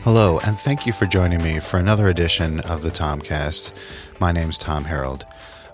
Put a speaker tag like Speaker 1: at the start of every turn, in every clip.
Speaker 1: Hello, and thank you for joining me for another edition of the Tomcast. My name's Tom Harold.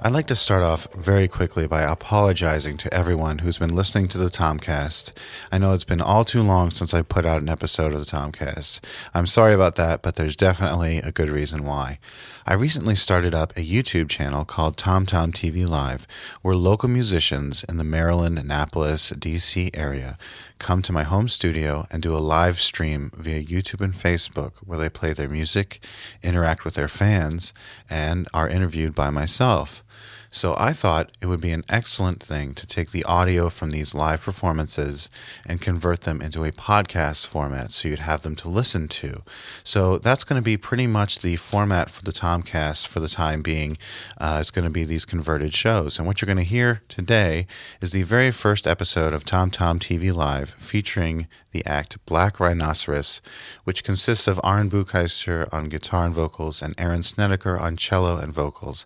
Speaker 1: I'd like to start off very quickly by apologizing to everyone who's been listening to the Tomcast. I know it's been all too long since I put out an episode of the Tomcast. I'm sorry about that, but there's definitely a good reason why. I recently started up a YouTube channel called TomTom TV Live, where local musicians in the Maryland, Annapolis, DC area come to my home studio and do a live stream via YouTube and Facebook where they play their music, interact with their fans, and are interviewed by myself. So I thought it would be an excellent thing to take the audio from these live performances and convert them into a podcast format so you'd have them to listen to. So that's going to be pretty much the format for the Tomcast for the time being. It's going to be these converted shows. And what you're going to hear today is the very first episode of TomTom TV Live featuring the act Black Rhinoceros, which consists of Ahren Buchheister on guitar and vocals and Erin Snedecor on cello and vocals.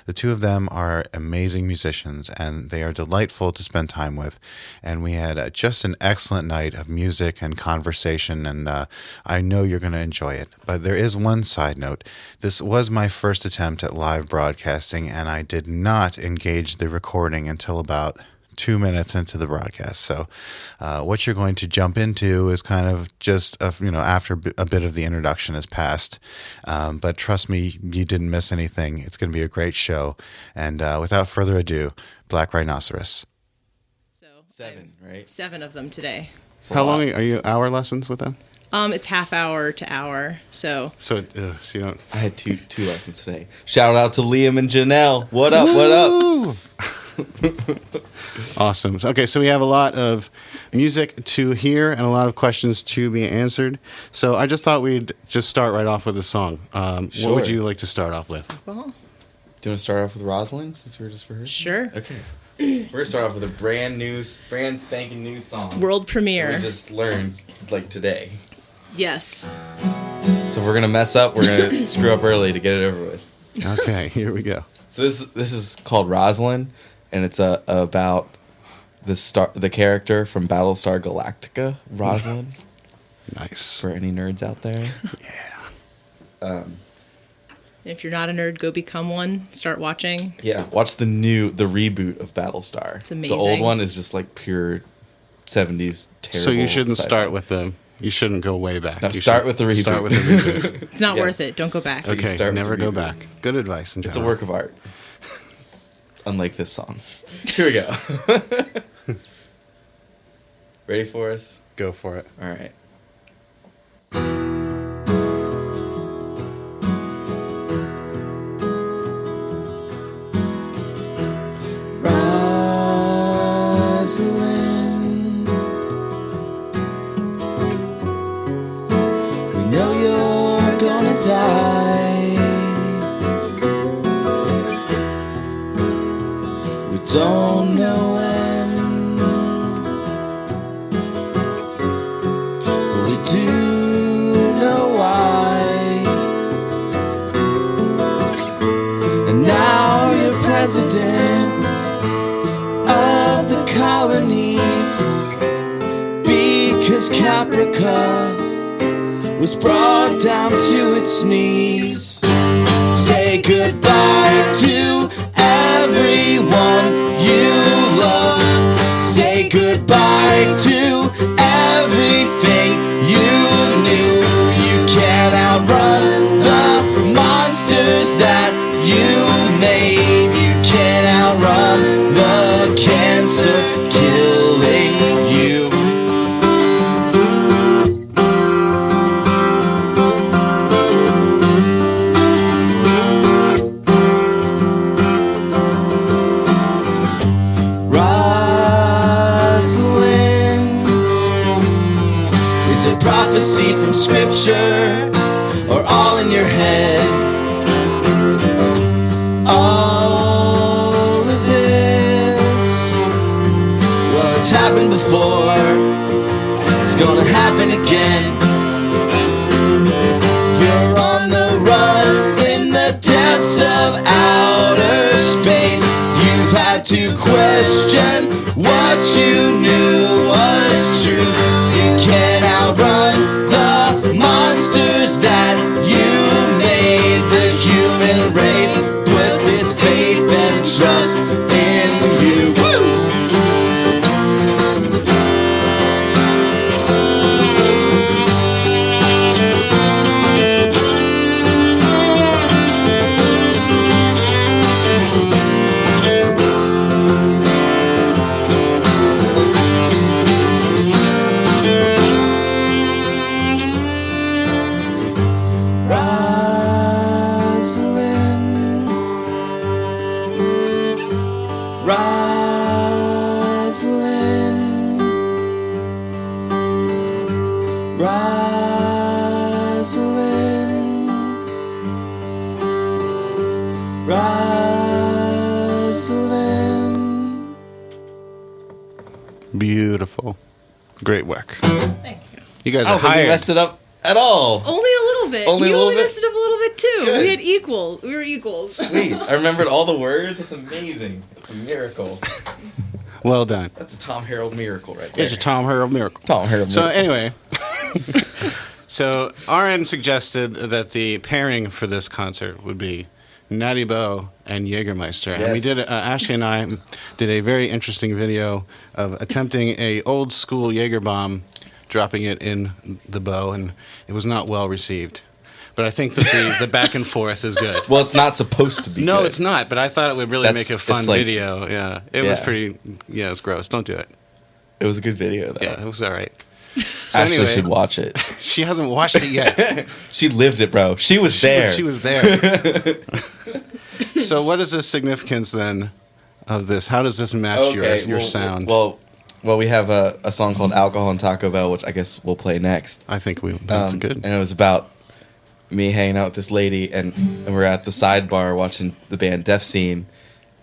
Speaker 1: The two of them are amazing musicians, and they are delightful to spend time with. And we had just an excellent night of music and conversation, and I know you're going to enjoy it. But there is one side note. This was my first attempt at live broadcasting, and I did not engage the recording until about 2 minutes into the broadcast. So what you're going to jump into is kind of just, after a bit of the introduction has passed. But trust me, you didn't miss anything. It's going to be a great show. And without further ado, Black Rhinoceros.
Speaker 2: So
Speaker 3: 7, right?
Speaker 2: 7 of them today.
Speaker 1: How long are you? Hour lessons with them?
Speaker 2: It's half hour to hour. So
Speaker 1: you don't.
Speaker 3: I had two lessons today. Shout out to Liam and Janelle. What up? What up?
Speaker 1: Awesome. Okay, so we have a lot of music to hear and a lot of questions to be answered. So I just thought we'd just start right off with a song.
Speaker 3: Sure.
Speaker 1: What would you like to start off with?
Speaker 2: well,
Speaker 3: Do you want to start off with Rosalind since we were just rehearsing?
Speaker 2: sure.
Speaker 3: Okay. We're gonna start off with a brand spanking new song.
Speaker 2: World
Speaker 3: that
Speaker 2: premiere.
Speaker 3: we just learned today.
Speaker 2: Yes.
Speaker 3: So if we're gonna mess up, we're gonna screw up early to get it over with.
Speaker 1: Okay, here we go.
Speaker 3: So this is called Rosalind, and it's about the character from Battlestar Galactica, Rosalind.
Speaker 1: Nice.
Speaker 3: For any nerds out there.
Speaker 1: Yeah.
Speaker 2: If you're not a nerd, go become one. Start watching.
Speaker 3: Yeah, watch the reboot of Battlestar.
Speaker 2: It's amazing.
Speaker 3: The old one is just like pure 70s terrible.
Speaker 1: So you shouldn't
Speaker 3: sci-fi.
Speaker 1: start with them. You shouldn't go way back.
Speaker 3: No,
Speaker 1: You
Speaker 3: start
Speaker 1: should
Speaker 3: with the reboot.
Speaker 1: Start with the reboot.
Speaker 2: It's not
Speaker 3: Yes.
Speaker 2: worth it. Don't go back.
Speaker 3: Okay.
Speaker 1: Okay,
Speaker 3: start with
Speaker 1: never
Speaker 3: the
Speaker 1: go
Speaker 3: reboot.
Speaker 1: back. Good advice.
Speaker 3: It's a work of art. Unlike this song. Here we go. Ready for us?
Speaker 1: Go for it.
Speaker 3: All right.
Speaker 4: Rosalind, we know you're gonna die. We don't know when, but we do know why. And now you're president of the colonies, because Caprica was brought down to its knees. Say goodbye to everyone you love. Say goodbye to everything you knew. You can't outrun the monsters that you made. You can't outrun the cancer killing you. Rosalind is a prophecy from scripture, or all in your head. All of this, well, it's happened before, it's gonna happen again. You're on the run in the depths of outer space. You've had to question what you knew was true. You can't outrun the monsters Rosalind.
Speaker 1: Beautiful. Great work.
Speaker 2: Thank you.
Speaker 1: You guys
Speaker 3: I
Speaker 1: are
Speaker 3: don't think we
Speaker 1: hired.
Speaker 3: messed it up at all.
Speaker 2: Only a little bit.
Speaker 3: Only a
Speaker 2: you
Speaker 3: little
Speaker 2: only
Speaker 3: bit?
Speaker 2: messed it up a little bit too.
Speaker 3: Good.
Speaker 2: We had equal. We were equals.
Speaker 3: Sweet. I remembered all the words. That's amazing. It's a miracle.
Speaker 1: Well done.
Speaker 3: That's a Tom Harold miracle right there.
Speaker 1: It's a Tom Harold miracle.
Speaker 3: Tom Harold
Speaker 1: So
Speaker 3: miracle.
Speaker 1: anyway, so Ahren suggested that the pairing for this concert would be Natty Bo and Jägermeister, and we
Speaker 3: Yes.
Speaker 1: did. Ashley and I did a very interesting video of attempting a old school Jaeger bomb, dropping it in the bow, and it was not well received. But I think that the back and forth is good.
Speaker 3: Well, it's not supposed to be
Speaker 1: No,
Speaker 3: good.
Speaker 1: it's not. But I thought it would really
Speaker 3: That's-
Speaker 1: make a fun
Speaker 3: it's like-
Speaker 1: video. Yeah, it was
Speaker 3: Yeah.
Speaker 1: pretty. Yeah, it's gross. Don't do it.
Speaker 3: It was a good video, though.
Speaker 1: Yeah, it was all right. So
Speaker 3: Ashley
Speaker 1: anyway,
Speaker 3: should watch it.
Speaker 1: she hasn't watched it yet.
Speaker 3: She lived it, bro. She was there.
Speaker 1: She was there. So what is the significance then of this? How does this match your sound?
Speaker 3: Well, we have a song called "Alcohol and Taco Bell," which I guess we'll play next.
Speaker 1: I think that's good.
Speaker 3: And it was about me hanging out with this lady, and we're at the sidebar watching the band Def Scene,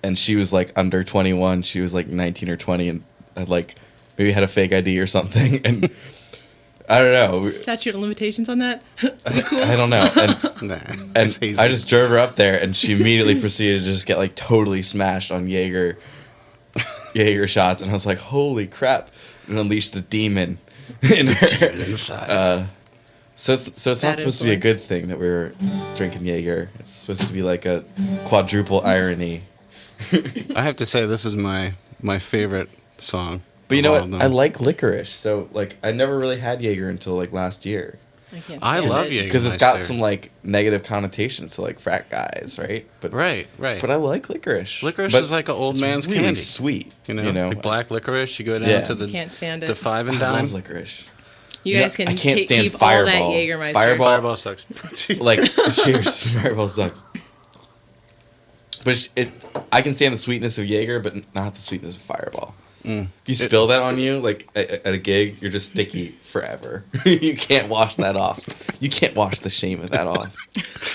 Speaker 3: and she was like under 21. She was like 19 or 20, and had like maybe had a fake ID or something, and I don't know.
Speaker 2: Statute of limitations on that? Cool.
Speaker 3: I don't know. And
Speaker 1: Nah,
Speaker 3: And
Speaker 1: it's hazy.
Speaker 3: I just drove her up there, and she immediately proceeded to just get like totally smashed on Jaeger shots, and I was like, "Holy crap!" And unleashed a demon in her.
Speaker 1: inside.
Speaker 3: So it's not
Speaker 2: Bad
Speaker 3: supposed to be a
Speaker 2: influence.
Speaker 3: good thing that we were drinking Jaeger. It's supposed to be like a quadruple irony.
Speaker 1: I have to say this is my favorite song.
Speaker 3: But you
Speaker 1: of
Speaker 3: know
Speaker 1: all
Speaker 3: what?
Speaker 1: of them.
Speaker 3: I like licorice, so like I never really had Jaeger until like last year.
Speaker 2: I can't
Speaker 1: I
Speaker 2: stand
Speaker 1: love
Speaker 2: it.
Speaker 1: Jaeger.
Speaker 3: Because it's got some like negative connotations to like frat guys, right? But
Speaker 1: Right.
Speaker 3: But I like licorice.
Speaker 1: Licorice
Speaker 3: But
Speaker 1: is like an old
Speaker 3: it's
Speaker 1: man's
Speaker 3: really
Speaker 1: candy.
Speaker 3: sweet.
Speaker 1: You know, like black licorice. You go down
Speaker 3: Yeah.
Speaker 1: to the
Speaker 2: Can't stand it.
Speaker 1: the five and
Speaker 3: I
Speaker 1: dime.
Speaker 3: love licorice.
Speaker 2: You guys can
Speaker 3: I can't stand
Speaker 2: keep all that
Speaker 3: Fireball.
Speaker 2: Jägermeister.
Speaker 3: Fireball
Speaker 1: sucks.
Speaker 3: Like cheers, Fireball sucks. But I can stand the sweetness of Jaeger, but not the sweetness of Fireball. If you spill that on you, like at a gig, you're just sticky forever. You can't wash that off. You can't wash the shame of that off.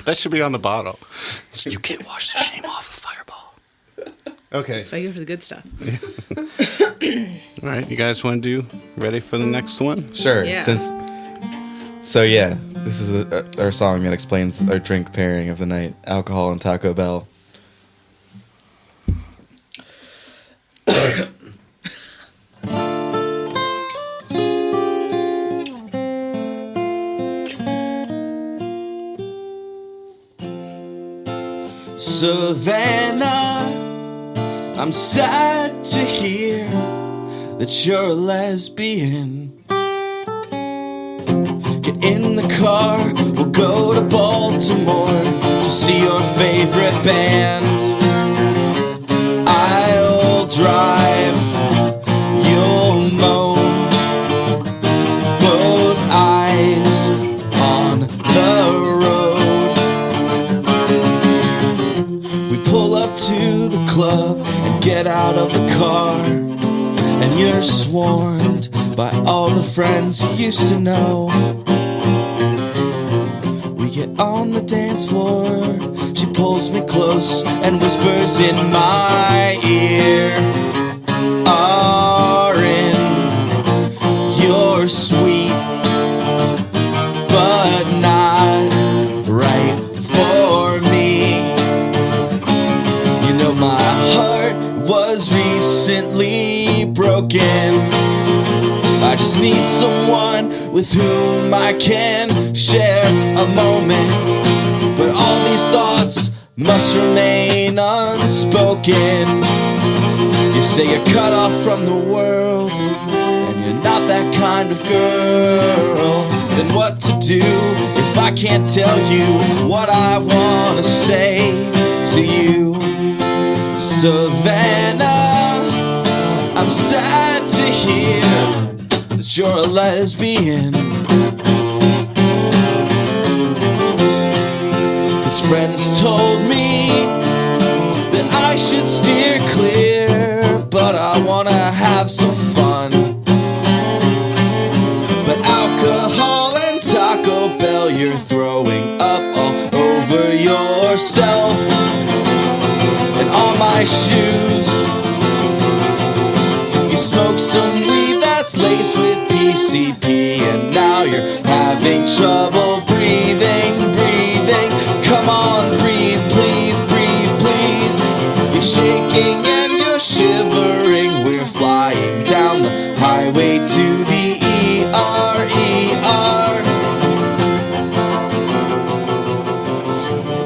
Speaker 1: That should be on the bottle. You can't wash the shame off of Fireball. Okay.
Speaker 2: So I go for the good stuff.
Speaker 1: All right. You guys want to do ready for the next one?
Speaker 3: Sure.
Speaker 2: Yeah.
Speaker 3: So yeah, this is our song that explains our drink pairing of the night: alcohol and Taco Bell.
Speaker 4: Savannah, I'm sad to hear that you're a lesbian. Get in the car, we'll go to Baltimore to see your favorite band. I'll drive, you'll moan, both eyes on the road. We pull up to the club and get out of the car, and you're swarmed by all the friends you used to know. We get on the dance floor, she pulls me close and whispers in my ear, Ahren, you're sweet, but not right for me. You know my heart was recently broken. I just need someone with whom I can share a moment. But all these thoughts must remain unspoken. You say you're cut off from the world, and you're not that kind of girl. Then what to do if I can't tell you what I want to say to you? Savannah, I'm sad to hear that you're a lesbian. 'Cause friends told me that I should steer clear, but I wanna have some fun. But alcohol and Taco Bell, you're PCP, and now you're having trouble breathing. Come on, breathe, please, breathe, please. You're shaking and you're shivering. We're flying down the highway to the ER.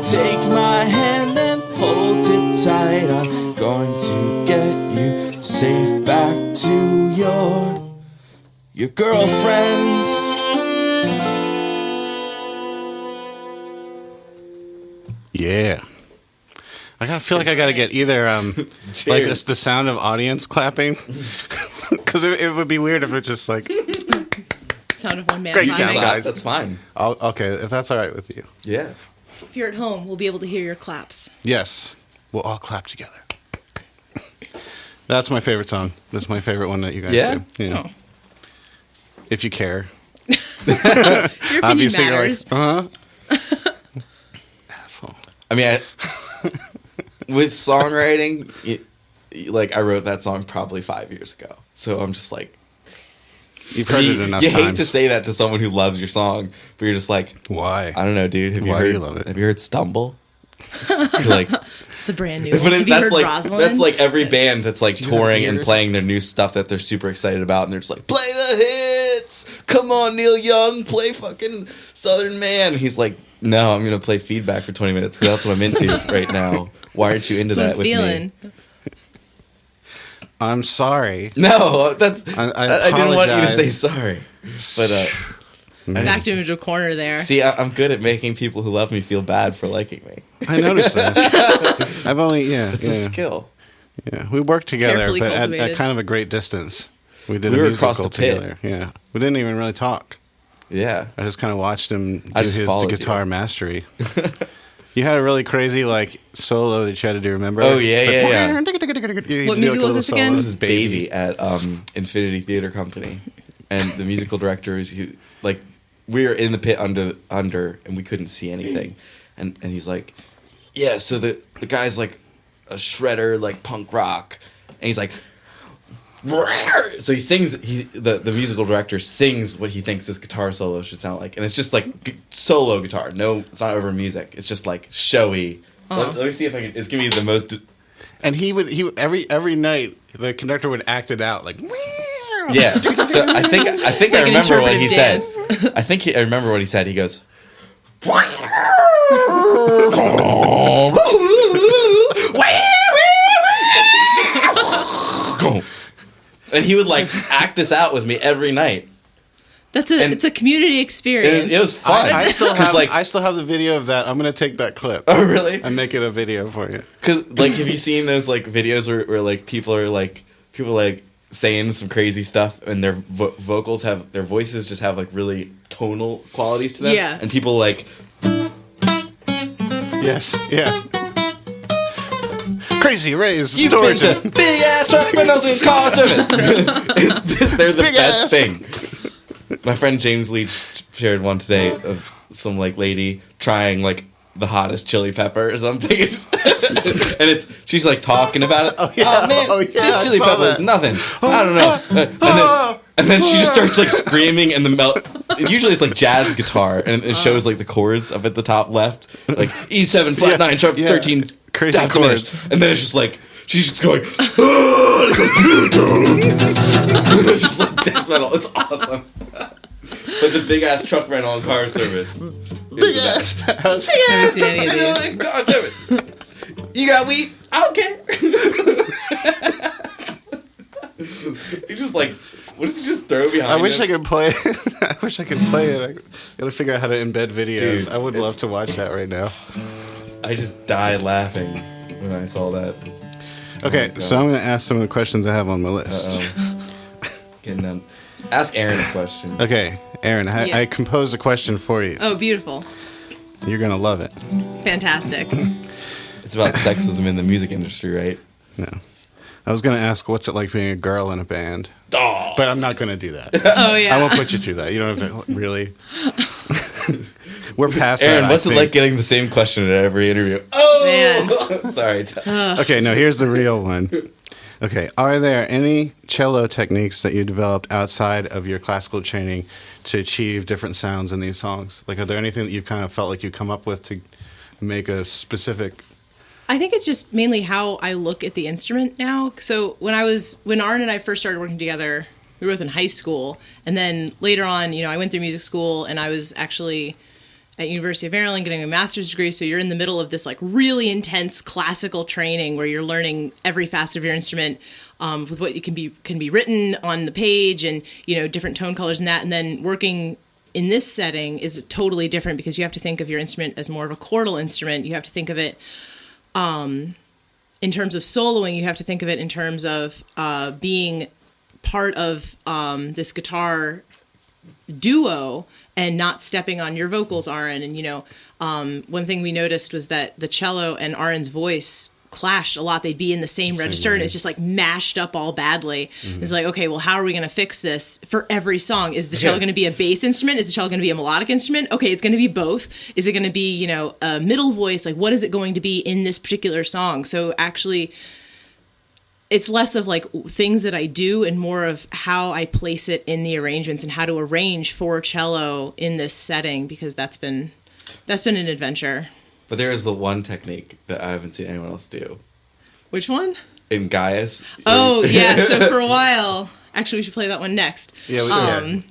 Speaker 4: Take my hand and hold it tight. I'm going to get you safe back to your girlfriend.
Speaker 1: Yeah. I gotta feel like I gotta get either like this, the sound of audience clapping, because it would be weird if it's just like
Speaker 2: Sound of one man
Speaker 1: Great
Speaker 2: climbing.
Speaker 1: job, guys.
Speaker 3: That's fine.
Speaker 1: Okay, if that's all right with you.
Speaker 3: Yeah.
Speaker 2: If you're at home, we'll be able to hear your claps.
Speaker 1: Yes, we'll all clap together. That's my favorite song. That's my favorite one that you guys
Speaker 3: Yeah?
Speaker 1: do. Yeah.
Speaker 2: Oh.
Speaker 1: If you care.
Speaker 2: Your opinion
Speaker 1: Obviously,
Speaker 2: matters.
Speaker 1: you're like, asshole.
Speaker 3: I mean, with songwriting, like I wrote that song probably 5 years ago. So I'm just like,
Speaker 1: You've heard it enough
Speaker 3: you
Speaker 1: times.
Speaker 3: hate to say that to someone who loves your song, but you're just like,
Speaker 1: Why?
Speaker 3: I don't know, dude. Have
Speaker 1: Why
Speaker 3: you
Speaker 1: do
Speaker 3: heard?
Speaker 1: you love it?
Speaker 3: Have you heard Stumble? You're like,
Speaker 2: The brand new
Speaker 3: but
Speaker 2: one. Have you
Speaker 3: that's
Speaker 2: heard
Speaker 3: like
Speaker 2: Rosalind?
Speaker 3: that's like every band that's like
Speaker 4: you have
Speaker 3: touring and
Speaker 4: ears?
Speaker 3: playing their new stuff that they're super excited about, and they're just like, play the hits. Come on, Neil Young, play fucking Southern Man. And he's like, no, I'm gonna play Feedback for 20 minutes because that's what I'm into right now. Why aren't you into
Speaker 2: That's what
Speaker 3: that
Speaker 2: I'm
Speaker 3: with
Speaker 2: feeling.
Speaker 3: me?
Speaker 1: I'm sorry.
Speaker 3: No, that's
Speaker 1: I
Speaker 3: I didn't want you to say
Speaker 1: apologize.
Speaker 3: sorry. But
Speaker 2: Back to into a corner there.
Speaker 3: see, I'm good at making people who love me feel bad for liking me.
Speaker 1: I noticed that. I've only,
Speaker 3: It's a skill.
Speaker 1: Yeah, we worked together,
Speaker 2: Carefully
Speaker 1: but at
Speaker 2: cultivated.
Speaker 1: kind of a great distance. We did
Speaker 3: We
Speaker 1: a
Speaker 3: were
Speaker 1: musical
Speaker 3: across the pit.
Speaker 1: together. Yeah, we didn't even really talk.
Speaker 3: Yeah.
Speaker 1: I just kind of watched him do
Speaker 3: I just
Speaker 1: his
Speaker 3: followed
Speaker 1: guitar
Speaker 3: you.
Speaker 1: mastery. You had a really crazy like solo that you had to do. Remember?
Speaker 3: Oh, yeah, yeah.
Speaker 2: What music was this again?
Speaker 3: This is Baby at Infinity Theater Company, and the musical director is like, we were in the pit under, and we couldn't see anything, and he's like, yeah, so the guy's like a shredder, like punk rock, and he's like, so he sings. The musical director sings what he thinks this guitar solo should sound like, and it's just like solo guitar. No, it's not over music. It's just like showy. Let me see if I can. It's gonna be the most.
Speaker 1: And he every night the conductor would act it out like.
Speaker 3: Yeah. So I think
Speaker 2: like
Speaker 3: I
Speaker 2: an
Speaker 3: remember what he said.
Speaker 2: interpretive
Speaker 3: I remember what he said. He goes. And he would like act this out with me every night.
Speaker 2: It's a community experience.
Speaker 3: It was fun.
Speaker 1: I still
Speaker 3: 'Cause,
Speaker 1: have
Speaker 3: like,
Speaker 1: I still have the video of that. I'm gonna take that clip
Speaker 3: oh really?
Speaker 1: and make it a video for you.
Speaker 3: Because like, have you seen those like videos where like people saying some crazy stuff and their vocals have their voices just have like really tonal qualities to them?
Speaker 2: Yeah.
Speaker 3: And people like.
Speaker 1: Yes. Yeah. Crazy Ray's
Speaker 3: You've
Speaker 1: storage.
Speaker 3: been to big ass truck windows in car service. They're the
Speaker 1: Big
Speaker 3: best
Speaker 1: ass.
Speaker 3: thing. My friend James Leach shared one today of some like lady trying like the hottest chili pepper or something, and she's like talking about it. Oh,
Speaker 1: yeah.
Speaker 3: man,
Speaker 1: Oh, yeah,
Speaker 3: this
Speaker 1: I
Speaker 3: chili
Speaker 1: saw
Speaker 3: pepper is
Speaker 1: that.
Speaker 3: nothing. I don't know. And then she just starts like screaming, and usually it's like jazz guitar, and it shows like the chords up at the top left, like E7 flat 9 sharp
Speaker 1: yeah.
Speaker 3: 13
Speaker 1: Crazy
Speaker 3: half diminished.
Speaker 1: chords.
Speaker 3: And then it's just like she's just going, and it goes, it's just like death metal. It's awesome. But the big ass truck rental and car service,
Speaker 1: Big ass house.
Speaker 2: I haven't seen any of these.
Speaker 3: and car service. You got weed? Okay. You just like, what does he just throw behind?
Speaker 1: I wish
Speaker 3: him?
Speaker 1: I could play it. I wish I could play it. I gotta figure out how to embed videos.
Speaker 3: Dude,
Speaker 1: I would love to watch that right now.
Speaker 3: I just died laughing when I saw that.
Speaker 1: Okay,
Speaker 3: God.
Speaker 1: so I'm gonna ask some of the questions I have on my list.
Speaker 3: Getting them. Ask Erin a question.
Speaker 1: Okay, Erin,
Speaker 2: Yeah.
Speaker 1: I composed a question for you.
Speaker 2: Oh, beautiful.
Speaker 1: You're gonna love it.
Speaker 2: Fantastic.
Speaker 3: It's about sexism in the music industry, right?
Speaker 1: No. I was gonna ask what's it like being a girl in a band,
Speaker 3: Oh.
Speaker 1: but I'm not gonna do that.
Speaker 2: Oh, yeah.
Speaker 1: I won't put you through that. You don't have to really. We're past
Speaker 3: Erin,
Speaker 1: that.
Speaker 3: what's
Speaker 1: I
Speaker 3: it
Speaker 1: think.
Speaker 3: like getting the same question at every interview? Oh,
Speaker 2: Man.
Speaker 3: sorry.
Speaker 1: Okay, no. Here's the real one. Okay. Are there any cello techniques that you developed outside of your classical training to achieve different sounds in these songs? Like, are there anything that you've kind of felt like you come up with to make a specific?
Speaker 2: I think it's just mainly how I look at the instrument now. So when Ahren and I first started working together, we were both in high school, and then later on, I went through music school, and I was actually at University of Maryland getting a master's degree. So you're in the middle of this like really intense classical training where you're learning every facet of your instrument with what you can be written on the page, and different tone colors and that. And then working in this setting is totally different because you have to think of your instrument as more of a chordal instrument. You have to think of it in terms of soloing. You have to think of it in terms of being part of this guitar duo and not stepping on your vocals, Ahren. And one thing we noticed was that the cello and Ahren's voice clashed a lot. They'd be in the same register, and it's just like mashed up all badly. Mm-hmm. It's like, okay, well, how are we going to fix this for every song? Is the cello going to be a bass instrument? Is the cello going to be a melodic instrument? Okay, it's going to be both. Is it going to be, a middle voice? Like, what is it going to be in this particular song? So actually, it's less of like things that I do and more of how I place it in the arrangements and how to arrange for cello in this setting, because that's been an adventure.
Speaker 3: But there is the one technique that I haven't seen anyone else do.
Speaker 2: Which one?
Speaker 3: In Gaius.
Speaker 2: Oh, yeah. So for a while, actually, we should play that one next.
Speaker 1: Yeah,
Speaker 3: I'm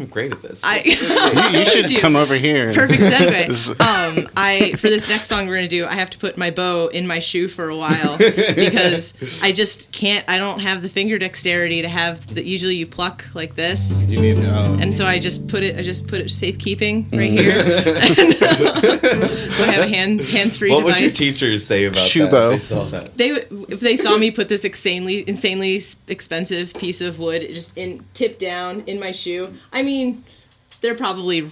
Speaker 3: great at this.
Speaker 1: You should come over here.
Speaker 2: Perfect segue. For this next song we're going to do, I have to put my bow in my shoe for a while because I just can't. I don't have the finger dexterity to have that. Usually you pluck like this.
Speaker 1: You need
Speaker 2: and so I just put it safekeeping right here. So I have a hands-free
Speaker 3: What
Speaker 2: device.
Speaker 3: would your teachers say about
Speaker 1: shoe
Speaker 3: that?
Speaker 1: bow.
Speaker 3: If they saw that.
Speaker 2: If they saw me put this insanely expensive piece of wood just tipped down in my shoe, I mean, they're probably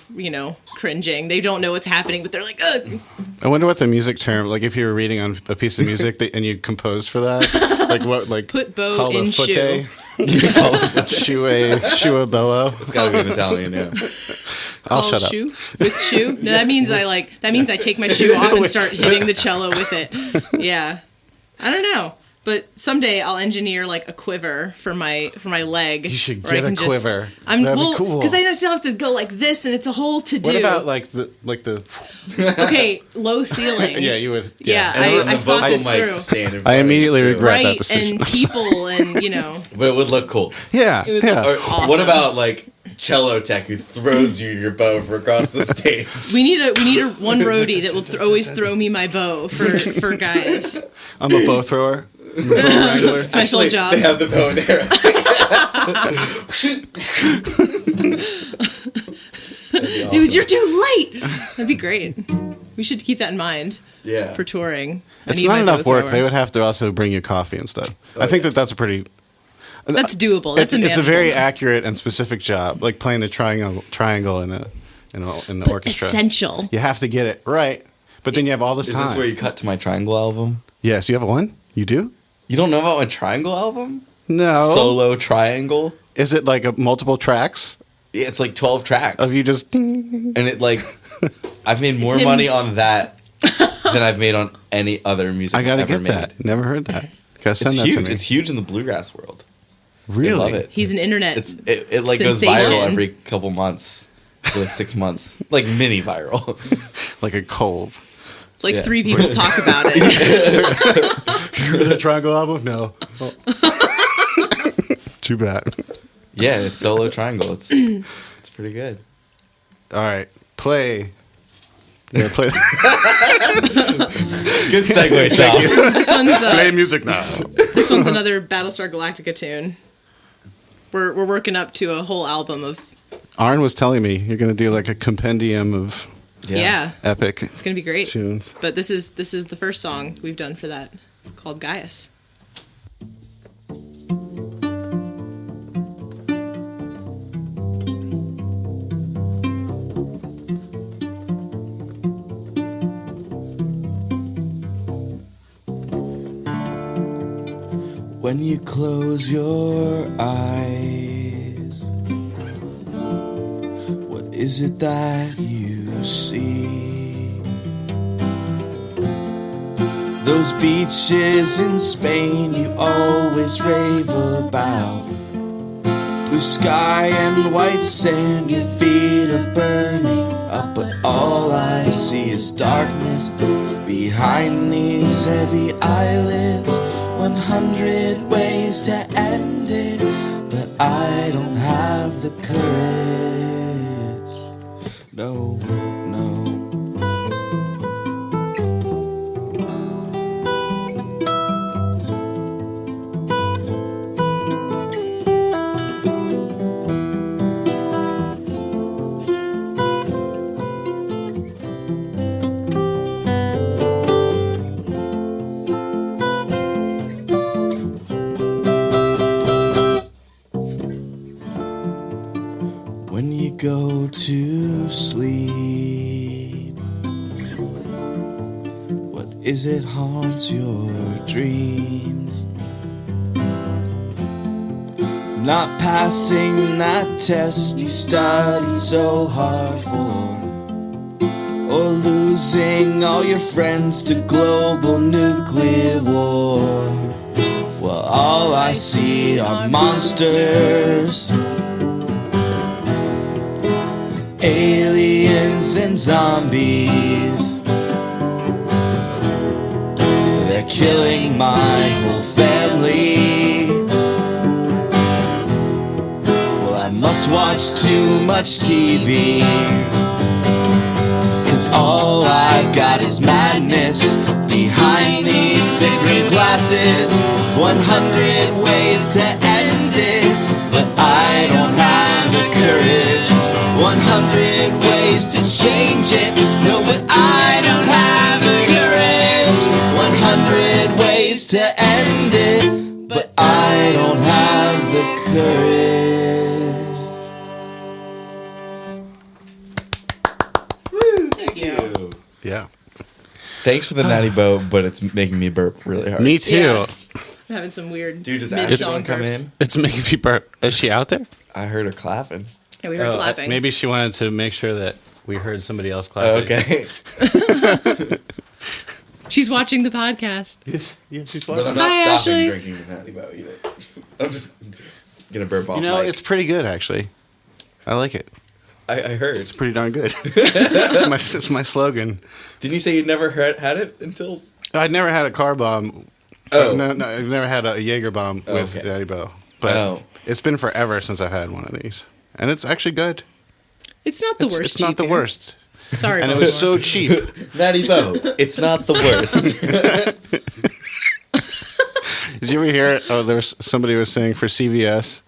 Speaker 2: cringing. They don't know what's happening, but they're like, ugh.
Speaker 1: I wonder what the music term, like if you were reading on a piece of music and you composed for that, like what, like
Speaker 2: put bow in shoe.
Speaker 1: Shua bello.
Speaker 3: It's got to be an Italian, yeah.
Speaker 1: I'll shut up.
Speaker 2: Shoe with shoe. No, that means I take my shoe off and start hitting the cello with it. Yeah, I don't know. But someday I'll engineer like a quiver for my leg.
Speaker 1: You should get a quiver.
Speaker 2: That'd
Speaker 1: be cool.
Speaker 2: Because I still have to go like this, and it's a whole to do.
Speaker 1: What about like the?
Speaker 2: Okay, low ceilings.
Speaker 1: Yeah, you would.
Speaker 2: Yeah,
Speaker 3: and
Speaker 2: I
Speaker 3: the
Speaker 2: thought
Speaker 3: vocal
Speaker 2: this
Speaker 3: mic
Speaker 2: through.
Speaker 3: stand in front
Speaker 1: I immediately
Speaker 3: of it, too.
Speaker 1: regret that
Speaker 2: Right,
Speaker 1: decision.
Speaker 2: and people, and
Speaker 3: But it would look cool.
Speaker 1: Yeah,
Speaker 2: It would
Speaker 1: yeah.
Speaker 2: look
Speaker 3: Or
Speaker 2: awesome.
Speaker 3: what about like cello tech who throws you your bow from across the stage?
Speaker 2: We need a one roadie that will always throw me my bow for guys.
Speaker 1: I'm a bow thrower. I'm a bow wrangler.
Speaker 2: Special
Speaker 3: Actually,
Speaker 2: job.
Speaker 3: They have the bow and arrow. That'd be awesome.
Speaker 2: You're too late. That'd be great. We should keep that in mind
Speaker 3: Yeah.
Speaker 2: for touring. I
Speaker 1: It's
Speaker 2: need
Speaker 1: not
Speaker 2: my
Speaker 1: enough
Speaker 2: bow
Speaker 1: work.
Speaker 2: thrower.
Speaker 1: They would have to also bring you coffee and stuff. I think that's a pretty.
Speaker 2: That's doable. That's
Speaker 1: It's a very
Speaker 2: manageable.
Speaker 1: accurate and specific job, like playing the triangle in the orchestra.
Speaker 2: Essential.
Speaker 1: You have to get it right, but then you have all this
Speaker 3: Is
Speaker 1: time.
Speaker 3: this where you cut to my triangle album?
Speaker 1: Yes, you have one. You do?
Speaker 3: You don't know about my triangle album?
Speaker 1: No.
Speaker 3: Solo triangle?
Speaker 1: Is it like multiple tracks
Speaker 3: Yeah, it's like 12 tracks.
Speaker 1: of you just?
Speaker 3: And it like, I've made more
Speaker 2: him-
Speaker 3: money on that than I've made on any other music
Speaker 1: I gotta
Speaker 3: I've ever
Speaker 1: get
Speaker 3: made.
Speaker 1: that. Never heard that. Gotta send
Speaker 3: It's
Speaker 1: that
Speaker 3: huge.
Speaker 1: to me.
Speaker 3: It's huge in the bluegrass world.
Speaker 1: Really?
Speaker 3: I love it.
Speaker 2: He's an internet.
Speaker 3: It like goes
Speaker 2: sensation.
Speaker 3: viral every couple months for like 6 months, like mini viral.
Speaker 1: Like a cold.
Speaker 2: Like
Speaker 3: Yeah.
Speaker 2: 3 people talk about it.
Speaker 1: You heard that triangle album? No. Oh. Too bad.
Speaker 3: Yeah, it's solo triangle. It's pretty good.
Speaker 1: All right, play. Yeah, play.
Speaker 3: Good segue, Tom.
Speaker 2: This one's
Speaker 1: Play music now.
Speaker 2: this one's another Battlestar Galactica tune. We're working up to a whole album of
Speaker 1: Ahren was telling me you're going to do like a compendium of
Speaker 2: yeah.
Speaker 1: epic
Speaker 2: It's gonna be great.
Speaker 1: tunes.
Speaker 2: But this is the first song we've done for that, called Gaius.
Speaker 4: When you close your eyes, what is it that you see? Those beaches in Spain you always rave about. Blue sky and white sand, your feet are burning up, but all I see is darkness behind these heavy eyelids. 100 ways to end it, but I don't have the courage. No, no. When you go to sleep, what is it haunts your dreams? Not passing that test you studied so hard for, or losing all your friends to global nuclear war. Well, all I see are monsters, aliens and zombies. They're killing my whole family. Well, I must watch too much TV, 'cause all I've got is madness behind these thick green glasses. 100 ways to end it, but I don't have the courage. 100 ways to change it, no, but I don't have the courage. 100 ways to end it, but I don't have the courage.
Speaker 3: Woo, thank you.
Speaker 1: Yeah.
Speaker 3: Thanks for the natty bow, but it's making me burp really hard.
Speaker 1: Me too.
Speaker 2: Yeah. I'm having some weird.
Speaker 3: Dude, does
Speaker 2: mid-song
Speaker 3: Ashley come
Speaker 2: burps.
Speaker 3: in?
Speaker 1: It's making me burp. Is she out there?
Speaker 3: I heard her clapping.
Speaker 2: Yeah, we were clapping.
Speaker 1: Maybe she wanted to make sure that we heard somebody else clapping.
Speaker 3: Okay.
Speaker 2: She's watching the podcast.
Speaker 1: Yeah, she's
Speaker 3: But I'm
Speaker 2: Hi,
Speaker 3: not stopping
Speaker 2: Ashley.
Speaker 3: drinking the natty bow either. I'm just gonna burp off
Speaker 1: You know,
Speaker 3: mic.
Speaker 1: it's pretty good actually. I like it.
Speaker 3: I heard.
Speaker 1: It's pretty darn good. it's my slogan.
Speaker 3: Didn't you say you'd never had it until?
Speaker 1: I'd never had a car bomb.
Speaker 3: Oh.
Speaker 1: No, I've never had a Jaeger bomb with
Speaker 3: Okay.
Speaker 1: Daddy Bow. But it's been forever since I've had one of these. And it's actually good.
Speaker 2: It's not the worst.
Speaker 1: It's not the
Speaker 2: cheap
Speaker 1: worst.
Speaker 2: beer. Sorry,
Speaker 1: And it
Speaker 2: Baltimore.
Speaker 1: was so cheap.
Speaker 3: Natty bow. It's not the worst.
Speaker 1: Did you ever hear? Oh, there was somebody was saying for CVS,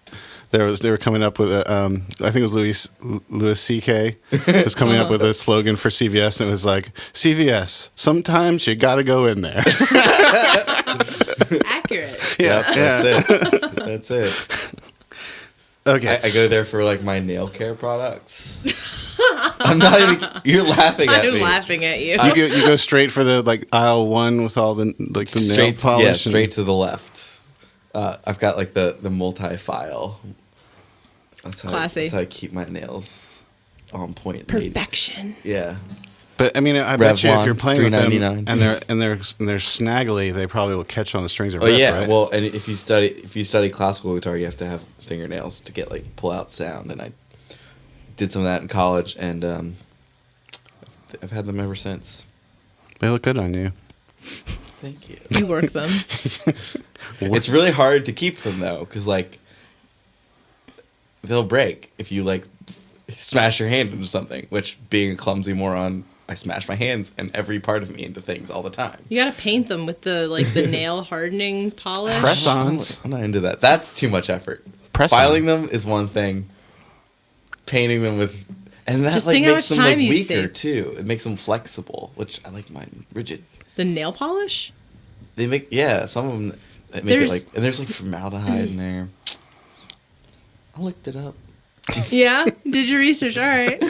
Speaker 1: they were coming up with a. I think it was Louis C.K. was coming up with a slogan for CVS, and it was like CVS. Sometimes you got to go in there.
Speaker 2: Accurate.
Speaker 3: Yep, that's it. That's it.
Speaker 1: Okay,
Speaker 3: I go there for like my nail care products. I'm not even. You're laughing at
Speaker 2: I'm
Speaker 3: me.
Speaker 2: laughing at you.
Speaker 1: you go straight for the like aisle one with all the like the nail
Speaker 3: Straight,
Speaker 1: polish.
Speaker 3: yeah,
Speaker 1: and-
Speaker 3: straight to the left. I've got like the multi-file.
Speaker 2: Classy.
Speaker 3: That's how I keep my nails on point. lady.
Speaker 2: Perfection.
Speaker 3: Yeah.
Speaker 1: But I mean, I bet you if
Speaker 3: Revlon,
Speaker 1: you're playing with them
Speaker 3: $3.99.
Speaker 1: and they're snaggly, they probably will catch on the strings of
Speaker 3: Oh
Speaker 1: riff,
Speaker 3: yeah.
Speaker 1: right?
Speaker 3: Well, and if you study classical guitar, you have to have fingernails to get like pull out sound, and I did some of that in college, and I've had them ever since.
Speaker 1: They look good on you.
Speaker 3: Thank you.
Speaker 2: You work them.
Speaker 3: It's really hard to keep them though, because like they'll break if you like smash your hand into something. Which, being a clumsy moron, I smash my hands and every part of me into things all the time.
Speaker 2: You gotta paint them with the nail hardening polish.
Speaker 1: Press-ons.
Speaker 3: I'm not into that. That's too much effort.
Speaker 1: Press-on.
Speaker 3: Filing them is one thing. Painting them with, and that
Speaker 2: Just
Speaker 3: like
Speaker 2: think how
Speaker 3: makes
Speaker 2: much
Speaker 3: them like
Speaker 2: time you'd
Speaker 3: weaker
Speaker 2: save.
Speaker 3: too. It makes them flexible, which I like mine rigid.
Speaker 2: The nail polish?
Speaker 3: They make some of them make
Speaker 2: There's-
Speaker 3: it like, and there's like formaldehyde in there. I looked it up.
Speaker 2: Yeah? Did your research? All right.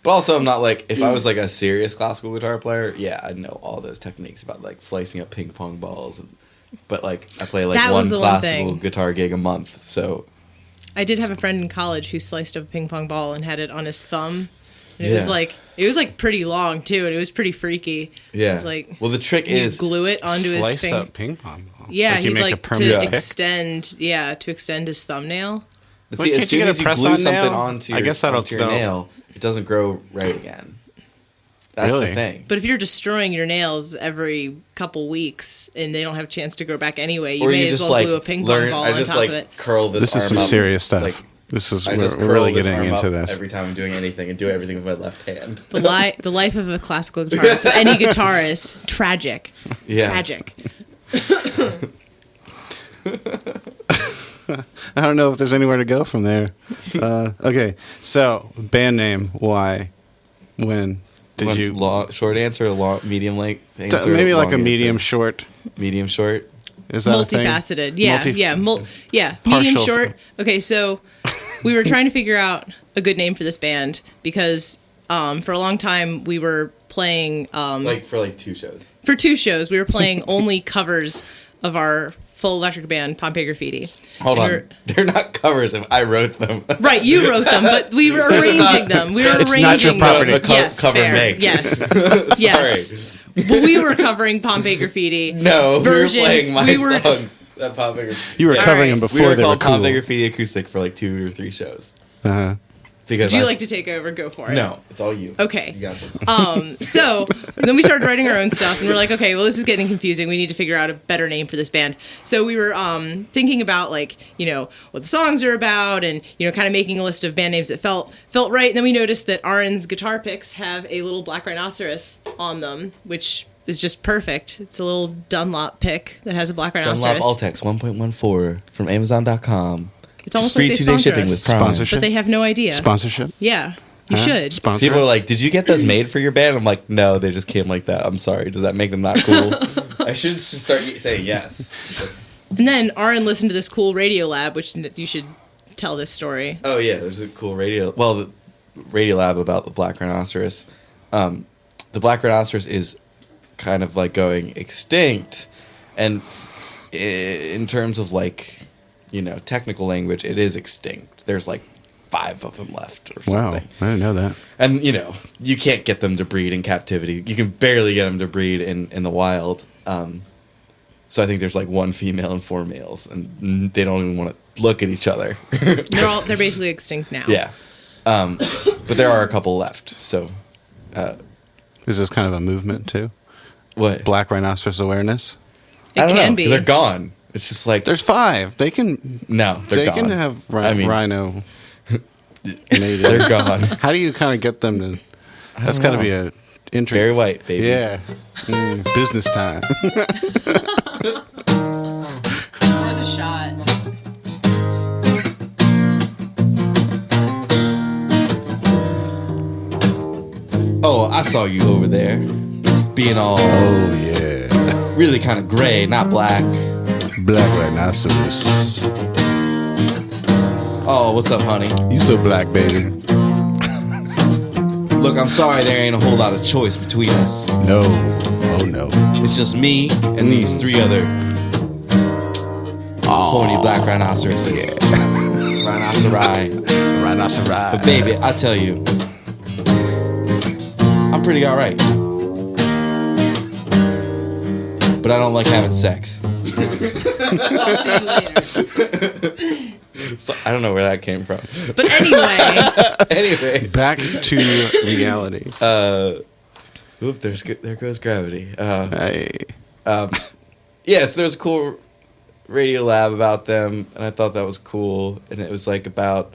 Speaker 3: But also, I'm not like, if I was like a serious classical guitar player, yeah, I'd know all those techniques about like slicing up ping pong balls. But like, I play like
Speaker 2: That
Speaker 3: one
Speaker 2: was the one
Speaker 3: classical
Speaker 2: thing.
Speaker 3: guitar gig a month, so
Speaker 2: I did have a friend in college who sliced up a ping pong ball and had it on his thumb And it was like pretty long too, and it was pretty freaky.
Speaker 3: Yeah.
Speaker 2: It was like,
Speaker 3: well, the trick is
Speaker 2: glue it onto his
Speaker 1: Sliced
Speaker 2: finger.
Speaker 1: up ping pong ball.
Speaker 2: Yeah,
Speaker 1: Like you
Speaker 2: he'd
Speaker 1: make a
Speaker 2: like
Speaker 1: permanent
Speaker 2: to
Speaker 1: pick?
Speaker 2: extend his thumbnail.
Speaker 3: But
Speaker 1: Wait,
Speaker 3: see,
Speaker 1: can't
Speaker 3: as
Speaker 1: you
Speaker 3: soon
Speaker 1: get
Speaker 3: as
Speaker 1: a
Speaker 3: you glue
Speaker 1: press-on
Speaker 3: something
Speaker 1: nail?
Speaker 3: onto
Speaker 1: I
Speaker 3: your,
Speaker 1: guess that'll-
Speaker 3: onto your
Speaker 1: that'll-
Speaker 3: nail, it doesn't grow right again. That's
Speaker 1: Really?
Speaker 3: the thing.
Speaker 2: But if you're destroying your nails every couple weeks and they don't have a chance to grow back anyway, you
Speaker 3: Or
Speaker 2: may
Speaker 3: you
Speaker 2: as
Speaker 3: just
Speaker 2: well
Speaker 3: like
Speaker 2: glue a ping pong
Speaker 3: learn.
Speaker 2: ball
Speaker 3: I
Speaker 2: on
Speaker 3: just
Speaker 2: top
Speaker 3: like
Speaker 2: of it.
Speaker 3: curl this.
Speaker 1: This is
Speaker 3: arm
Speaker 1: some
Speaker 3: up,
Speaker 1: serious stuff.
Speaker 3: Like,
Speaker 1: This is
Speaker 3: I just
Speaker 1: we're
Speaker 3: curl
Speaker 1: really
Speaker 3: this
Speaker 1: getting
Speaker 3: arm
Speaker 1: into
Speaker 3: up
Speaker 1: this.
Speaker 3: every time I'm doing anything and do everything with my left hand.
Speaker 2: The life of a classical guitarist, or any guitarist, tragic.
Speaker 3: Yeah.
Speaker 2: Tragic.
Speaker 1: I don't know if there's anywhere to go from there. Okay, so band name. Why? When did you?
Speaker 3: Short answer, long, medium length answer?
Speaker 1: Maybe like a
Speaker 3: long
Speaker 1: medium
Speaker 3: answer?
Speaker 1: short.
Speaker 3: Medium short.
Speaker 1: Is that a thing?
Speaker 2: Multifaceted. Yeah, medium
Speaker 1: Partial.
Speaker 2: short. Okay, so we were trying to figure out a good name for this band because for a long time we were playing
Speaker 3: For 2 shows.
Speaker 2: for 2 shows we were playing only covers of our full electric band Pompeii Graffiti.
Speaker 3: Hold
Speaker 2: And
Speaker 3: on. They're not covers if I wrote them.
Speaker 2: Right, you wrote them, but we were arranging them. We were
Speaker 1: It's
Speaker 2: arranging
Speaker 1: not your
Speaker 2: them.
Speaker 1: property.
Speaker 3: The
Speaker 2: Yes,
Speaker 3: cover
Speaker 2: fair.
Speaker 3: make.
Speaker 2: Yes.
Speaker 3: Sorry.
Speaker 2: Yes. But we were covering Pompeii Graffiti.
Speaker 3: No,
Speaker 2: version.
Speaker 3: we were playing my
Speaker 2: We were-
Speaker 3: songs at Pompeii Graffiti.
Speaker 1: You were
Speaker 3: Yeah.
Speaker 1: covering
Speaker 2: All
Speaker 1: them
Speaker 2: right.
Speaker 3: We
Speaker 1: before
Speaker 3: were
Speaker 1: they were
Speaker 3: called
Speaker 1: cool.
Speaker 3: Pompeii Graffiti Acoustic for 2 or 3 shows.
Speaker 1: Uh-huh.
Speaker 3: Because
Speaker 2: Would you like to take over? Go for it.
Speaker 3: No, it's all you.
Speaker 2: Okay.
Speaker 3: You got this.
Speaker 2: So then we started writing our own stuff, and we're like, okay, well, this is getting confusing. We need to figure out a better name for this band. So we were thinking about what the songs are about, and kind of making a list of band names that felt right. And then we noticed that Ahren's guitar picks have a little black rhinoceros on them, which is just perfect. It's a little Dunlop pick that has a black rhinoceros.
Speaker 3: Dunlop Altex 1.14 from Amazon.com.
Speaker 2: It's almost
Speaker 3: free
Speaker 2: like they
Speaker 3: 2-day
Speaker 2: sponsor
Speaker 3: shipping
Speaker 2: us.
Speaker 3: with Prime.
Speaker 1: Sponsorship.
Speaker 2: But they have no idea.
Speaker 1: Sponsorship.
Speaker 2: Yeah, you
Speaker 1: Huh?
Speaker 2: should.
Speaker 1: Sponsor
Speaker 3: People are
Speaker 1: us?
Speaker 3: like, "Did you get those made for your band?" I'm like, "No, they just came like that." I'm sorry. Does that make them not cool? I should just start saying yes.
Speaker 2: And then Ahren listened to this cool Radio Lab, which you should tell this story.
Speaker 3: Oh yeah, there's a cool the Radio Lab about the black rhinoceros. The black rhinoceros is kind of like going extinct, and in terms of technical language, it is extinct. There's 5 of them left or
Speaker 1: Wow,
Speaker 3: something.
Speaker 1: I didn't know that.
Speaker 3: And you can't get them to breed in captivity. You can barely get them to breed in the wild. So I think there's 1 female and 4 males, and they don't even want to look at each other.
Speaker 2: They're basically extinct now.
Speaker 3: Yeah, but there are a couple left. So
Speaker 1: Is this kind of a movement too?
Speaker 3: what?
Speaker 1: Black rhinoceros awareness.
Speaker 2: It
Speaker 3: I don't
Speaker 2: can
Speaker 3: know,
Speaker 2: be.
Speaker 3: 'cause they're gone. It's just
Speaker 1: There's 5. They can.
Speaker 3: no, they're
Speaker 1: They
Speaker 3: gone.
Speaker 1: can have rhino. Native.
Speaker 3: They're gone.
Speaker 1: How do you kind of get them to? That's got to be a interesting.
Speaker 3: Very white, baby.
Speaker 1: Yeah. Business time.
Speaker 2: Another shot.
Speaker 3: Oh, I saw you over there, being all
Speaker 1: Oh yeah.
Speaker 3: really kind of gray, not black.
Speaker 1: Black rhinoceros.
Speaker 3: Oh, what's up, honey?
Speaker 1: You so black, baby.
Speaker 3: Look, I'm sorry there ain't a whole lot of choice between us.
Speaker 1: No. Oh no.
Speaker 3: It's just me and these 3 other horny black rhinoceroses. Rhinoceri.
Speaker 1: Rhinoceros.
Speaker 3: But baby, I tell you, I'm pretty alright. But I don't like having sex.
Speaker 2: I'll see you later.
Speaker 3: So, I don't know where that came from.
Speaker 2: But anyway,
Speaker 3: Anyways.
Speaker 1: Back to reality.
Speaker 3: Oop, there goes gravity.
Speaker 1: Hey.
Speaker 3: Yeah, so there's a cool radio lab about them, and I thought that was cool. And it was about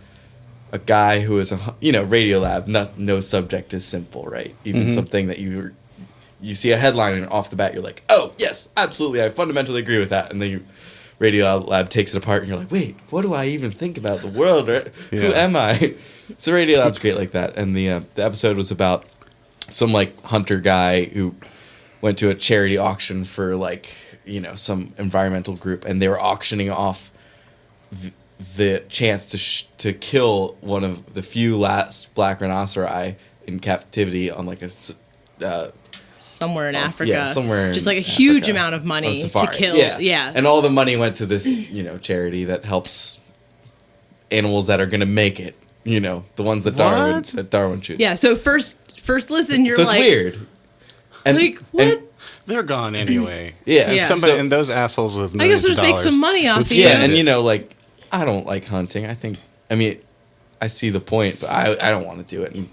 Speaker 3: a guy who is radio lab. No subject is simple, right? Even something that you see a headline and off the bat you're like, oh yes, absolutely, I fundamentally agree with that. And then radio lab takes it apart, and you're like, wait, what do I even think about the world? Right?
Speaker 1: Yeah.
Speaker 3: Who am I? So radio lab's great like that. And the episode was about some hunter guy who went to a charity auction for some environmental group, and they were auctioning off the chance to kill one of the few last black rhinoceri in captivity on
Speaker 2: somewhere in Africa.
Speaker 3: Yeah, somewhere
Speaker 2: just
Speaker 3: in
Speaker 2: a huge
Speaker 3: Africa,
Speaker 2: amount of
Speaker 3: on
Speaker 2: money to
Speaker 3: safari.
Speaker 2: kill. Yeah.
Speaker 3: And all the money went to this charity that helps animals that are going to make it You know, the ones that
Speaker 1: What?
Speaker 3: Darwin chooses.
Speaker 2: Yeah. So first listen, you're
Speaker 3: So it's
Speaker 2: like,
Speaker 3: weird. And,
Speaker 2: like what?
Speaker 3: and-
Speaker 1: They're gone anyway.
Speaker 3: yeah.
Speaker 2: Yeah.
Speaker 1: Somebody
Speaker 3: So-
Speaker 1: and those assholes with
Speaker 2: I
Speaker 1: millions
Speaker 2: guess we'll just
Speaker 1: of
Speaker 2: make
Speaker 1: dollars.
Speaker 2: some money off
Speaker 1: Let's
Speaker 2: of you.
Speaker 3: yeah,
Speaker 1: spend
Speaker 3: and
Speaker 1: it.
Speaker 3: you know, like, I don't like hunting. I mean, I see the point, but I don't want to do it. And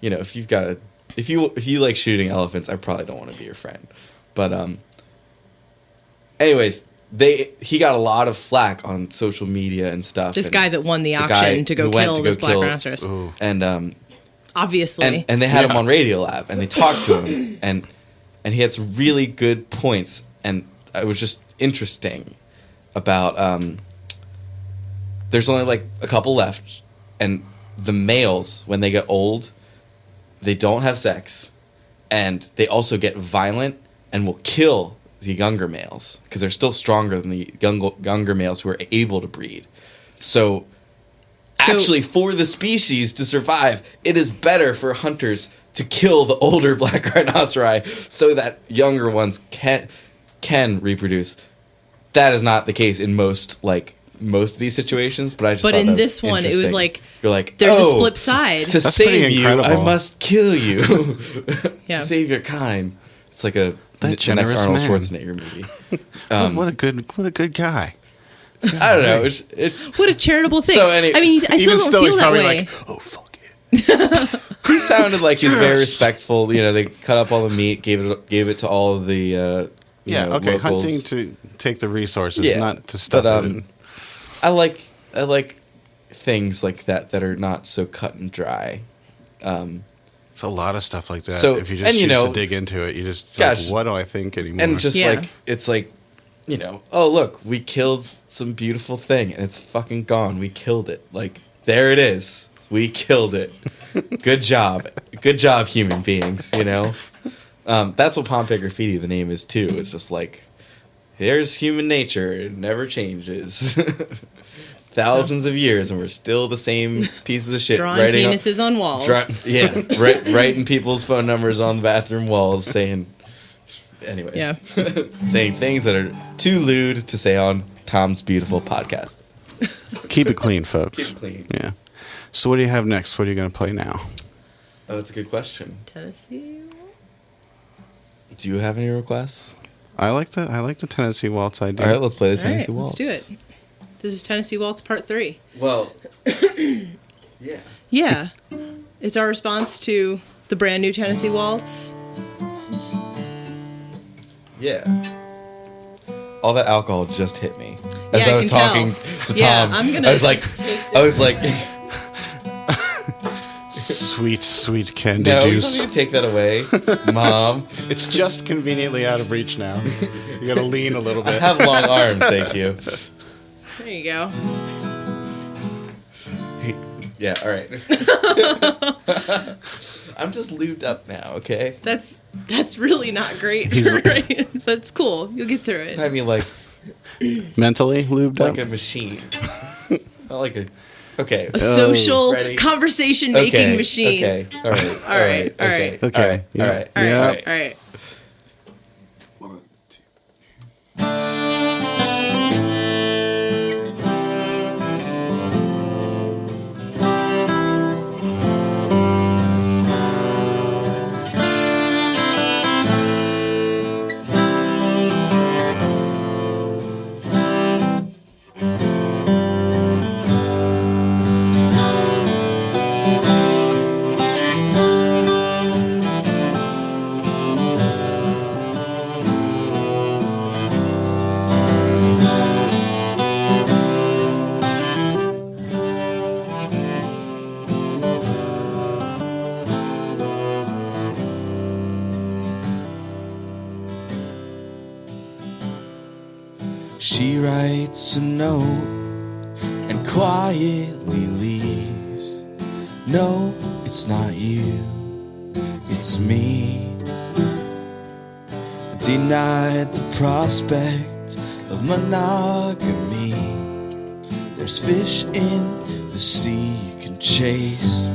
Speaker 3: you know, if you like shooting elephants, I probably don't want to be your friend. But anyways, he got a lot of flack on social media and stuff.
Speaker 2: This
Speaker 3: and
Speaker 2: guy that won the
Speaker 3: guy
Speaker 2: auction to go
Speaker 3: who went
Speaker 2: kill
Speaker 3: to
Speaker 2: this
Speaker 3: go
Speaker 2: black
Speaker 3: kill-
Speaker 2: rhinoceros.
Speaker 1: Ooh.
Speaker 3: and
Speaker 2: Obviously.
Speaker 3: and they had him on Radiolab, and they talked to him, and he had some really good points, and it was just interesting about there's only like a couple left, and the males, when they get old, they don't have sex, and they also get violent and will kill the younger males because they're still stronger than the younger males who are able to breed. So actually, for the species to survive, it is better for hunters to kill the older black rhinoceri so that younger ones can reproduce. That is not the case in most of these situations, but I just
Speaker 2: But
Speaker 3: thought
Speaker 2: in
Speaker 3: that was
Speaker 2: this one, it was
Speaker 3: interesting.
Speaker 2: like,
Speaker 3: you're like,
Speaker 2: there's this
Speaker 3: "Oh,
Speaker 2: flip side.
Speaker 3: To
Speaker 1: That's
Speaker 3: save
Speaker 1: pretty
Speaker 3: you, I
Speaker 1: incredible.
Speaker 3: must kill you.
Speaker 2: Yeah.
Speaker 3: To save your kind. It's like the next
Speaker 1: generous
Speaker 3: Arnold
Speaker 1: man.
Speaker 3: Schwarzenegger movie.
Speaker 1: What a good guy.
Speaker 3: I don't know. It's
Speaker 2: What a charitable thing.
Speaker 3: So any-
Speaker 2: I mean, I still
Speaker 1: Even
Speaker 2: don't
Speaker 1: he's
Speaker 2: feel that
Speaker 1: probably
Speaker 2: way.
Speaker 1: like, oh fuck it.
Speaker 3: he sounded like he's very respectful. You know, they cut up all the meat, gave it to all of the
Speaker 1: Yeah,
Speaker 3: know,
Speaker 1: okay.
Speaker 3: locals.
Speaker 1: Hunting to take the resources,
Speaker 3: Yeah,
Speaker 1: not to stuff
Speaker 3: but,
Speaker 1: it in.
Speaker 3: I like things like that are not so cut and dry.
Speaker 1: It's a lot of stuff like that.
Speaker 3: So-
Speaker 1: if you just
Speaker 3: and, you
Speaker 1: choose
Speaker 3: know,
Speaker 1: to dig into it, you just
Speaker 3: gosh,
Speaker 1: like, what do I think anymore?
Speaker 3: And just
Speaker 2: Yeah.
Speaker 3: like it's like, you know, oh look, we killed some beautiful thing and it's fucking gone. We killed it. Like there it is. We killed it. Good job. Good job, human beings, you know? That's what Pompeii Graffiti, the name is too. It's just like, here's human nature. It never changes. Thousands of years and we're still the same pieces of shit.
Speaker 2: Drawing
Speaker 3: writing
Speaker 2: penises on walls.
Speaker 3: Writing people's phone numbers on the bathroom walls saying, anyways,
Speaker 2: Yeah.
Speaker 3: saying things that are too lewd to say on Tom's beautiful podcast.
Speaker 1: Keep it clean, folks.
Speaker 3: Keep it clean.
Speaker 1: Yeah. So what do you have next? What are you going to play now?
Speaker 3: Oh, that's a good question.
Speaker 2: Tennessee.
Speaker 3: Do you have any requests?
Speaker 1: I like the Tennessee Waltz idea.
Speaker 3: All right, let's play the
Speaker 2: All right,
Speaker 3: Tennessee Waltz.
Speaker 2: let's do it. This is Tennessee Waltz Part 3.
Speaker 3: Well, yeah.
Speaker 2: Yeah. It's our response to the brand new Tennessee Waltz.
Speaker 3: Yeah. All that alcohol just hit me as
Speaker 2: Yeah,
Speaker 3: I
Speaker 2: I
Speaker 3: was
Speaker 2: can
Speaker 3: talking
Speaker 2: tell.
Speaker 3: to Tom.
Speaker 2: Yeah, I'm gonna
Speaker 3: I was like,
Speaker 2: just take
Speaker 3: I was like,
Speaker 1: Sweet, sweet candy
Speaker 3: no, you
Speaker 1: juice.
Speaker 3: don't need to take that away, Mom.
Speaker 1: It's just conveniently out of reach now. You got to lean a little
Speaker 3: I
Speaker 1: bit.
Speaker 3: have long arms, thank you.
Speaker 2: There you go.
Speaker 3: Yeah, all right. I'm just lubed up now, okay?
Speaker 2: That's really not great,
Speaker 1: He's-
Speaker 2: right? But it's cool. You'll get through it.
Speaker 3: I mean, like
Speaker 1: Mentally lubed
Speaker 3: like
Speaker 1: up.
Speaker 3: a machine, not like a. Okay.
Speaker 2: A social
Speaker 3: Ready?
Speaker 2: conversation-making machine.
Speaker 3: Okay. All right.
Speaker 2: All right, all
Speaker 3: Okay.
Speaker 2: right.
Speaker 1: Okay.
Speaker 3: All right.
Speaker 1: Yeah.
Speaker 3: All right.
Speaker 2: All right,
Speaker 1: Yeah.
Speaker 2: all right.
Speaker 3: One, two.
Speaker 4: She writes a note and quietly leaves. No, it's not you, it's me. Denied the prospect of monogamy. There's fish in the sea you can chase.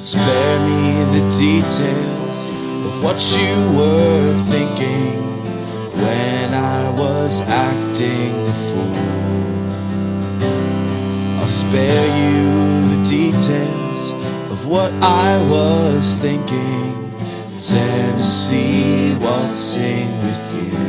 Speaker 4: Spare me the details of what you were thinking when I was acting the fool. I'll spare you the details of what I was thinking. Tennessee waltzing with you.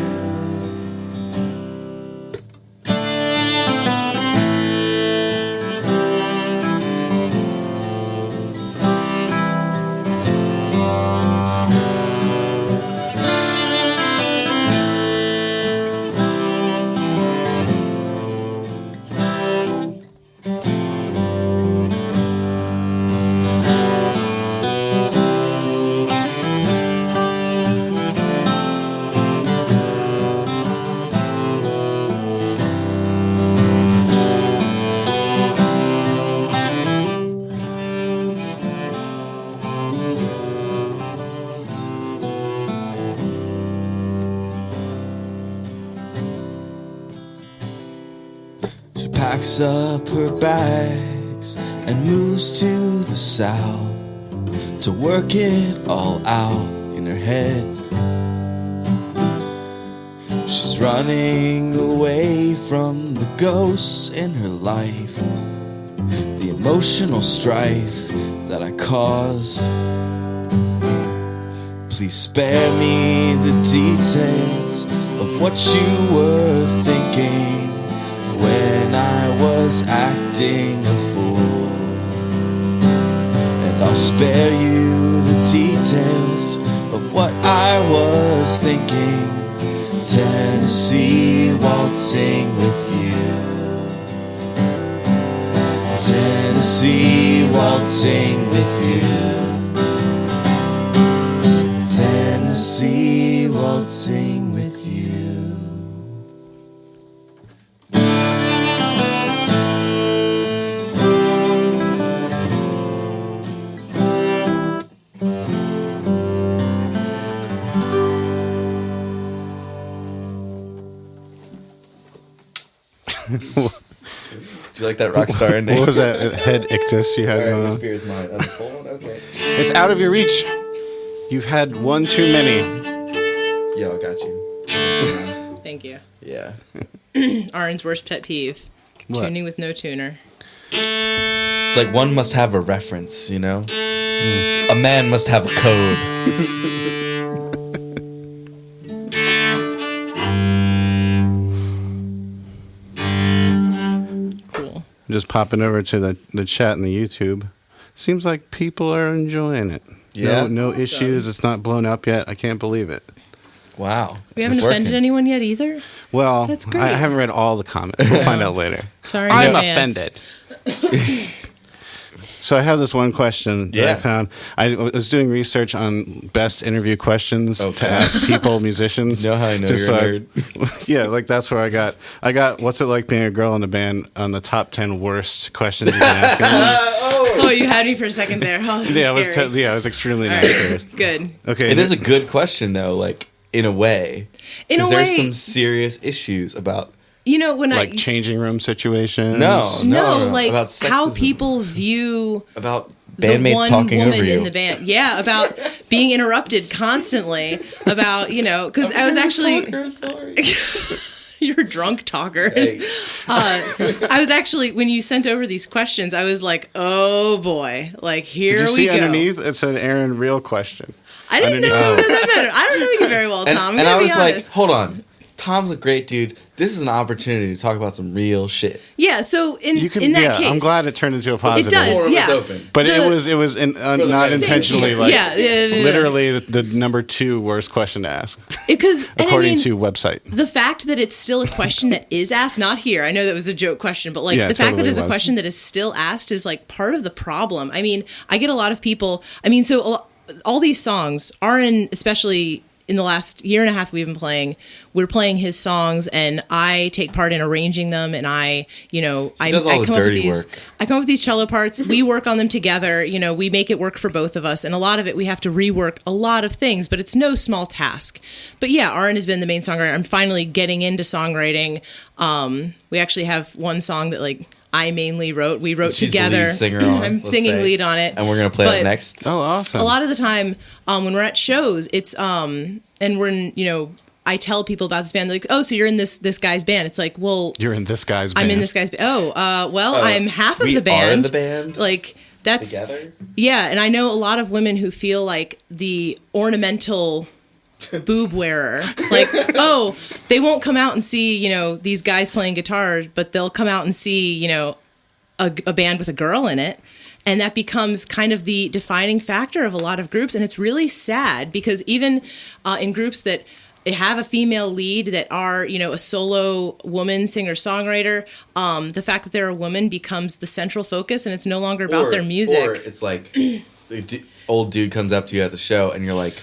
Speaker 4: Packs up her bags and moves to the south to work it all out in her head. She's running away from the ghosts in her life, the emotional strife that I caused. Please spare me the details of what you were thinking when I was acting a fool. And I'll spare you the details of what I was thinking. Tennessee waltzing with you. Tennessee waltzing with you. Tennessee waltzing with you.
Speaker 3: Do you like that rock star ending?
Speaker 1: What was that head ictus you had going on?
Speaker 3: Beer's mine. Oh, the full one? Okay.
Speaker 1: It's out of your reach. You've had one too many.
Speaker 3: Yo, I got you.
Speaker 2: Thank you.
Speaker 3: Yeah.
Speaker 2: Aren's worst pet peeve.
Speaker 1: What?
Speaker 2: Tuning with no tuner.
Speaker 3: It's like one must have a reference, you know? A man must have a code.
Speaker 2: Cool.
Speaker 1: Just popping over to the chat and the YouTube. Seems like people are enjoying it.
Speaker 3: Yeah.
Speaker 1: No
Speaker 2: Awesome.
Speaker 1: issues. It's not blown up yet. I can't believe it.
Speaker 3: Wow.
Speaker 2: We haven't
Speaker 3: It's
Speaker 2: offended
Speaker 3: working.
Speaker 2: anyone yet either.
Speaker 1: Well,
Speaker 2: That's great.
Speaker 1: I haven't read all the comments. We'll find out later.
Speaker 2: Sorry,
Speaker 1: I'm
Speaker 2: in advance.
Speaker 1: offended. So I have this one question that I
Speaker 3: Yeah.
Speaker 1: found. I was doing research on best interview questions
Speaker 3: Okay.
Speaker 1: to ask people, musicians.
Speaker 3: You know how I know
Speaker 1: just
Speaker 3: you're a
Speaker 1: so
Speaker 3: nerd?
Speaker 1: yeah, like that's where I got what's it like being a girl in the band on the top 10 worst questions you can ask anyone.
Speaker 2: Oh, you had me for a second there. Oh, that was
Speaker 1: Yeah, I was
Speaker 2: scary.
Speaker 1: I was extremely
Speaker 2: All
Speaker 1: nice.
Speaker 2: right. Good.
Speaker 1: Okay.
Speaker 3: It is a good question, though, like, in a way.
Speaker 2: In a
Speaker 3: Because
Speaker 2: way,
Speaker 3: there's some serious issues about...
Speaker 2: you know, when
Speaker 1: like
Speaker 2: I
Speaker 1: changing room situations.
Speaker 2: no, like
Speaker 3: about
Speaker 2: how
Speaker 3: sexism.
Speaker 2: people view
Speaker 3: About
Speaker 2: the
Speaker 3: bandmates
Speaker 2: one
Speaker 3: talking
Speaker 2: woman
Speaker 3: over you.
Speaker 2: in the band. Yeah, about being interrupted constantly. About because I was actually you're a drunk talker.
Speaker 3: Hey.
Speaker 2: I was actually when you sent over these questions, I was like, oh boy, like here
Speaker 1: Did you
Speaker 2: we
Speaker 1: see
Speaker 2: go.
Speaker 1: underneath? It said Erin, real question.
Speaker 2: I didn't know that mattered. I don't know you very well,
Speaker 3: And,
Speaker 2: Tom. I'm
Speaker 3: and
Speaker 2: gonna
Speaker 3: I
Speaker 2: be
Speaker 3: was like,
Speaker 2: honest.
Speaker 3: hold on. Tom's a great dude. This is an opportunity to talk about some real shit.
Speaker 2: Yeah, so in
Speaker 1: You can,
Speaker 2: in that
Speaker 1: yeah,
Speaker 2: case,
Speaker 1: I'm glad it turned into a positive.
Speaker 2: it does.
Speaker 3: Forum
Speaker 2: Yeah,
Speaker 3: is open.
Speaker 1: But
Speaker 2: The-
Speaker 1: it was not
Speaker 3: band.
Speaker 1: intentionally like
Speaker 2: Yeah.
Speaker 1: literally the number 2 worst question to ask
Speaker 2: Because
Speaker 1: according to website.
Speaker 2: the fact that it's still a question that is asked, not here. I know that was a joke question, but like
Speaker 1: Yeah,
Speaker 2: the
Speaker 1: it
Speaker 2: fact that
Speaker 1: totally
Speaker 2: it's a
Speaker 1: was.
Speaker 2: question that is still asked is like part of the problem. I mean, I get a lot of people. I mean, so all these songs, Ahren, especially in the last year and a half we've been playing, we're playing his songs, and I take part in arranging them, and I
Speaker 3: does all the
Speaker 2: come
Speaker 3: dirty
Speaker 2: up with these.
Speaker 3: work.
Speaker 2: I come up with these cello parts. We work on them together. We make it work for both of us, and a lot of it we have to rework a lot of things, but it's no small task. But yeah, Ahren has been the main songwriter. I'm finally getting into songwriting. We actually have one song that like I mainly wrote. We wrote
Speaker 3: She's
Speaker 2: together.
Speaker 3: the lead singer on it,
Speaker 2: I'm
Speaker 3: let's
Speaker 2: singing
Speaker 3: say.
Speaker 2: lead on it,
Speaker 3: And we're going to play
Speaker 2: But
Speaker 3: it next.
Speaker 1: Oh, awesome.
Speaker 2: a lot of the time when we're at shows, it's and we're in I tell people about this band, they're like, oh, so you're in this guy's band. It's like, well,
Speaker 1: You're in this guy's band.
Speaker 2: I'm in this guy's band. Oh, well, I'm half of the band.
Speaker 3: We are the band.
Speaker 2: Like, that's
Speaker 3: together.
Speaker 2: Yeah, and I know a lot of women who feel like the ornamental boob wearer. Like, oh, they won't come out and see, these guys playing guitar, but they'll come out and see, a band with a girl in it. And that becomes kind of the defining factor of a lot of groups. And it's really sad because even in groups that have a female lead that are, a solo woman singer-songwriter, the fact that they're a woman becomes the central focus and it's no longer about their music.
Speaker 3: Or it's like the old dude comes up to you at the show and you're like,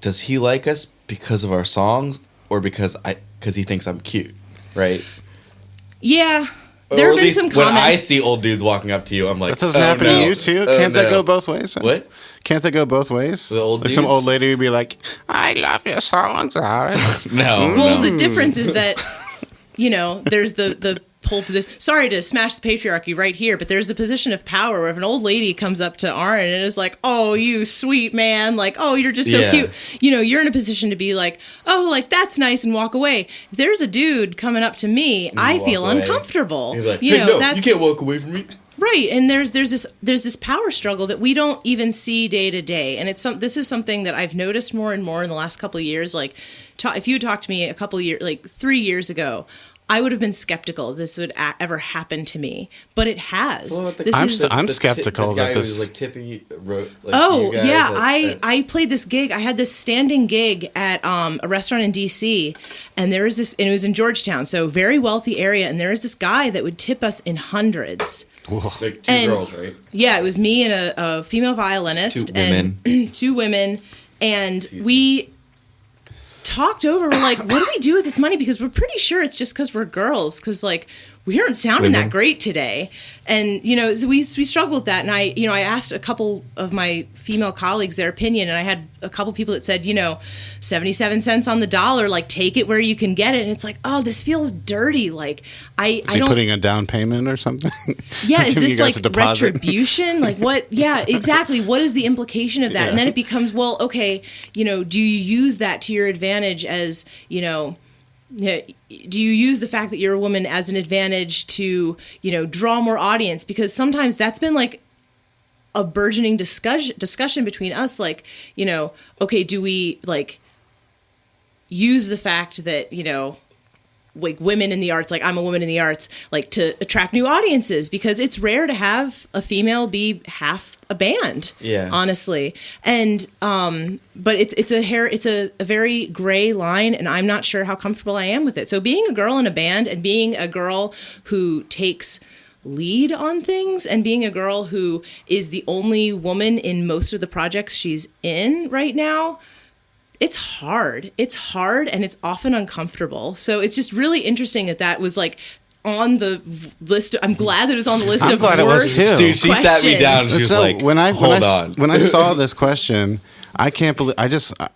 Speaker 3: does he like us because of our songs or because he thinks I'm cute, right?
Speaker 2: Yeah.
Speaker 3: Or
Speaker 2: There
Speaker 3: at
Speaker 2: have been
Speaker 3: least
Speaker 2: some
Speaker 3: when
Speaker 2: comments.
Speaker 3: I see old dudes walking up to you, I'm like,
Speaker 1: That doesn't happen to you too? Can't that go both ways?
Speaker 3: What?
Speaker 1: Can't that go both ways?
Speaker 3: The old
Speaker 1: like some
Speaker 3: dudes?
Speaker 1: old lady would be like, I love your songs, Ahren.
Speaker 3: No.
Speaker 2: Well,
Speaker 3: no.
Speaker 2: the difference is that, there's the pole position. Sorry to smash the patriarchy right here, but there's the position of power where if an old lady comes up to Ahren and is like, oh, you sweet man, like, oh, you're just so
Speaker 3: Yeah.
Speaker 2: cute. You're in a position to be like, oh, like, that's nice and walk away. If there's a dude coming up to me, I
Speaker 3: walk
Speaker 2: feel
Speaker 3: away.
Speaker 2: uncomfortable.
Speaker 3: You're like, hey, no,
Speaker 2: that's,
Speaker 3: you can't walk away from me.
Speaker 2: Right, and there's this power struggle that we don't even see day to day, and this is something that I've noticed more and more in the last couple of years. Like, if you had talked to me a couple of years, like 3 years ago, I would have been skeptical this would ever happen to me, but it has.
Speaker 3: Well,
Speaker 1: I'm skeptical
Speaker 3: the guy
Speaker 1: that
Speaker 3: who
Speaker 1: this.
Speaker 3: was like tipping you.
Speaker 2: Oh,
Speaker 3: you guys
Speaker 2: yeah,
Speaker 3: at-
Speaker 2: I played this gig. I had this standing gig at a restaurant in D.C., and there was this, and it was in Georgetown, so very wealthy area, and there was this guy that would tip us in hundreds.
Speaker 3: like two
Speaker 2: and-
Speaker 3: girls, right?
Speaker 2: Yeah, it was me and a female violinist.
Speaker 3: Two women.
Speaker 2: And two women. And we talked over, we're like, what do we do with this money? Because we're pretty sure it's just because we're girls. Because, like, we aren't sounding
Speaker 3: Women.
Speaker 2: that great today. And, so we struggled with that. And I asked a couple of my female colleagues their opinion. And I had a couple people that said, 77 cents on the dollar, like, take it where you can get it. And it's like, oh, this feels dirty. Like, I
Speaker 1: Is he
Speaker 2: don't.
Speaker 1: putting a down payment or something?
Speaker 2: Yeah, is
Speaker 1: Giving you
Speaker 2: this
Speaker 1: guys
Speaker 2: like
Speaker 1: a deposit?
Speaker 2: retribution? Like what? Yeah, exactly. What is the implication of that?
Speaker 1: Yeah.
Speaker 2: And then it becomes, well, okay, do you use that to your advantage as, do you use the fact that you're a woman as an advantage to, draw more audience? Because sometimes that's been like a burgeoning discussion between us. Like, okay, do we like use the fact that, like women in the arts, like I'm a woman in the arts, like to attract new audiences, because it's rare to have a female be half a band.
Speaker 3: Yeah.
Speaker 2: Honestly. And but it's a very gray line, and I'm not sure how comfortable I am with it. So being a girl in a band and being a girl who takes lead on things and being a girl who is the only woman in most of the projects she's in right now, it's hard. It's hard, and it's often uncomfortable. So it's just really interesting that was like on the list. I'm glad that it was on the list
Speaker 1: I'm
Speaker 2: of
Speaker 1: glad it was
Speaker 2: worst
Speaker 1: too.
Speaker 3: Dude, she sat me down and she was
Speaker 1: So
Speaker 3: like,
Speaker 1: when I
Speaker 3: hold on.
Speaker 1: when I saw this question, I can't believe.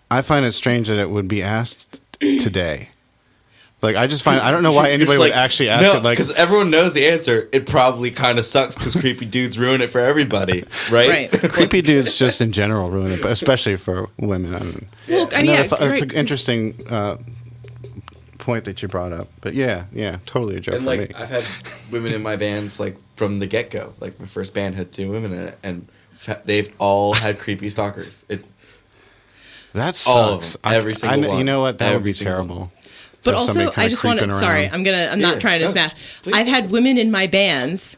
Speaker 1: I find it strange that it would be asked today. Like, I don't know why
Speaker 3: You're
Speaker 1: anybody
Speaker 3: just
Speaker 1: would
Speaker 3: like,
Speaker 1: actually ask
Speaker 3: no,
Speaker 1: it. Like,
Speaker 3: because everyone knows the answer. It probably kind of sucks because creepy dudes ruin it for everybody, right?
Speaker 2: Right.
Speaker 1: creepy dudes just in general ruin it, but especially for women. I mean,
Speaker 2: Well, I mean,
Speaker 1: another
Speaker 2: yeah,
Speaker 1: th- it's
Speaker 2: right.
Speaker 1: an interesting point that you brought up. But yeah, totally a joke
Speaker 3: And
Speaker 1: for me.
Speaker 3: like, I've had women in my bands like from the get go. Like my first band had 2 women in it, and they've all had creepy stalkers.
Speaker 1: That sucks.
Speaker 3: all of them, every single one.
Speaker 1: You know what? That would
Speaker 3: Every
Speaker 1: be
Speaker 3: single
Speaker 1: terrible.
Speaker 2: But
Speaker 1: Have somebody
Speaker 2: also,
Speaker 1: kinda
Speaker 2: I just want to.
Speaker 1: creeping
Speaker 2: Sorry,
Speaker 1: around.
Speaker 2: I'm not
Speaker 3: Yeah,
Speaker 2: trying to
Speaker 3: no,
Speaker 2: smash.
Speaker 3: please.
Speaker 2: I've had women in my bands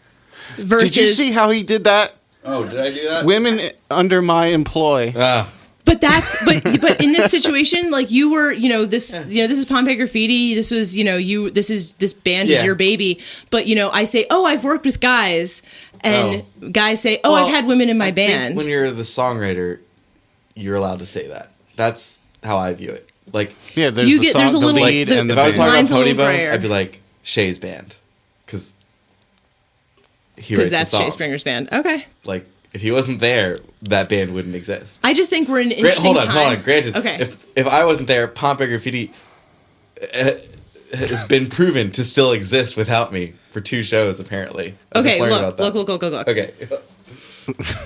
Speaker 2: versus.
Speaker 1: Did you see how he did that?
Speaker 3: Oh, did I do that?
Speaker 1: Women under my employ.
Speaker 2: But but in this situation, like you were, this is Pompeii Graffiti. This was, this band is
Speaker 3: Yeah.
Speaker 2: your baby. But, I say, oh, I've worked with guys. And guys say, oh, I've had women in my
Speaker 3: I think
Speaker 2: band.
Speaker 3: when you're the songwriter, you're allowed to say that. That's how I view it. Like,
Speaker 1: Yeah, there's
Speaker 2: You
Speaker 1: the
Speaker 2: get-
Speaker 1: song,
Speaker 2: there's a
Speaker 1: the
Speaker 2: little-
Speaker 1: lead,
Speaker 2: the-
Speaker 1: and the
Speaker 3: if I was
Speaker 1: band.
Speaker 3: talking
Speaker 2: Line's a
Speaker 3: about Pony
Speaker 2: little
Speaker 3: Bones,
Speaker 2: grayer.
Speaker 3: I'd be like, Shay's band. Because
Speaker 2: Because that's Shay Springer's band. Okay.
Speaker 3: Like, if he wasn't there, that band wouldn't exist.
Speaker 2: I just think we're in an interesting
Speaker 3: Hold
Speaker 2: time.
Speaker 3: on. Granted,
Speaker 2: Okay.
Speaker 3: if I wasn't there, Pompeii Graffiti has been proven to still exist without me for 2 shows, apparently. I just
Speaker 2: Okay,
Speaker 3: learned
Speaker 2: look.
Speaker 3: about that. Okay.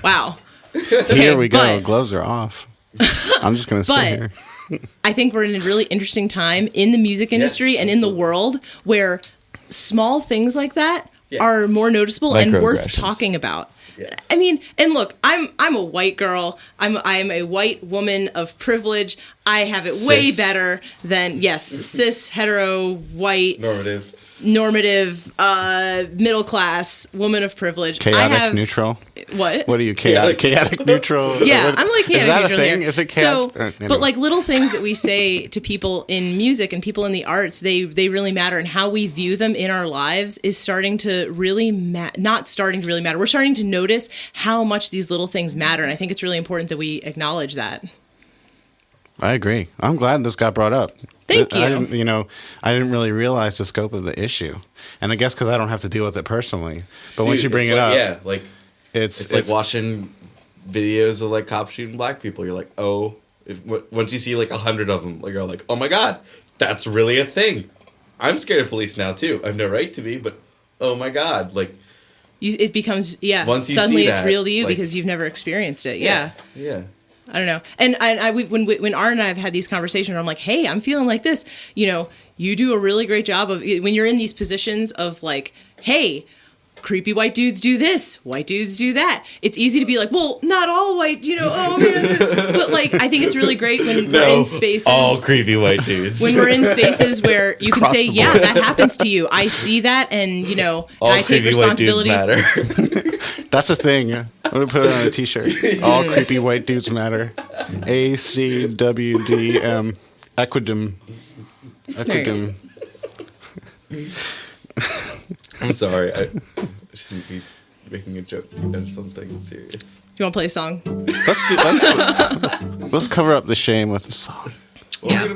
Speaker 2: Wow.
Speaker 1: Here
Speaker 2: Okay,
Speaker 1: we go.
Speaker 2: but-
Speaker 1: Gloves are off. I'm just gonna sit
Speaker 2: But
Speaker 1: here.
Speaker 2: I think we're in a really interesting time in the music industry and in the world where small things like that are more noticeable and worth talking about.
Speaker 3: Yes.
Speaker 2: I mean, and look, I'm a white girl. I'm a white woman of privilege. I have it way better than cis, hetero, white, normative, middle class woman of privilege.
Speaker 1: Chaotic neutral.
Speaker 2: What?
Speaker 1: What are you, chaotic neutral?
Speaker 2: Yeah, I'm like chaotic
Speaker 1: is that
Speaker 2: neutral
Speaker 1: a thing?
Speaker 2: here.
Speaker 1: Is it chaotic?
Speaker 2: So,
Speaker 1: anyway.
Speaker 2: but like little things that we say to people in music and people in the arts, they really matter, and how we view them in our lives is starting to really not starting to really matter. We're starting to notice how much these little things matter, and I think it's really important that we acknowledge that.
Speaker 1: I agree. I'm glad this got brought up.
Speaker 2: Thank you.
Speaker 1: I didn't really realize the scope of the issue, and I guess because I don't have to deal with it personally. But once you bring it up, it's
Speaker 3: like watching videos of like cops shooting black people. You're like, oh, once you see like 100 of them, like you're like, oh my god, that's really a thing. I'm scared of police now too. I have no right to be, but oh my god, like
Speaker 2: it becomes
Speaker 3: Once you
Speaker 2: suddenly
Speaker 3: see that,
Speaker 2: it's real to you
Speaker 3: like,
Speaker 2: because you've never experienced it. Yeah. I don't know. And when Ahren and I have had these conversations, I'm like, hey, I'm feeling like this. You do a really great job of when you're in these positions of like, hey, creepy white dudes do this, white dudes do that. It's easy to be like, well, not all white, oh man. But like, I think it's really great when we're in spaces.
Speaker 3: All creepy white dudes.
Speaker 2: When we're in spaces where you can say, yeah, that happens to you. I see that, and
Speaker 3: all
Speaker 2: and I take responsibility.
Speaker 3: White dudes matter.
Speaker 1: That's a thing. I'm gonna put it on a T-shirt. All creepy white dudes matter. ACWDM. Equidum.
Speaker 3: I'm sorry. I shouldn't be making a joke of something serious.
Speaker 2: You want to play a song?
Speaker 1: Let's cover up the shame with a song.
Speaker 2: Let's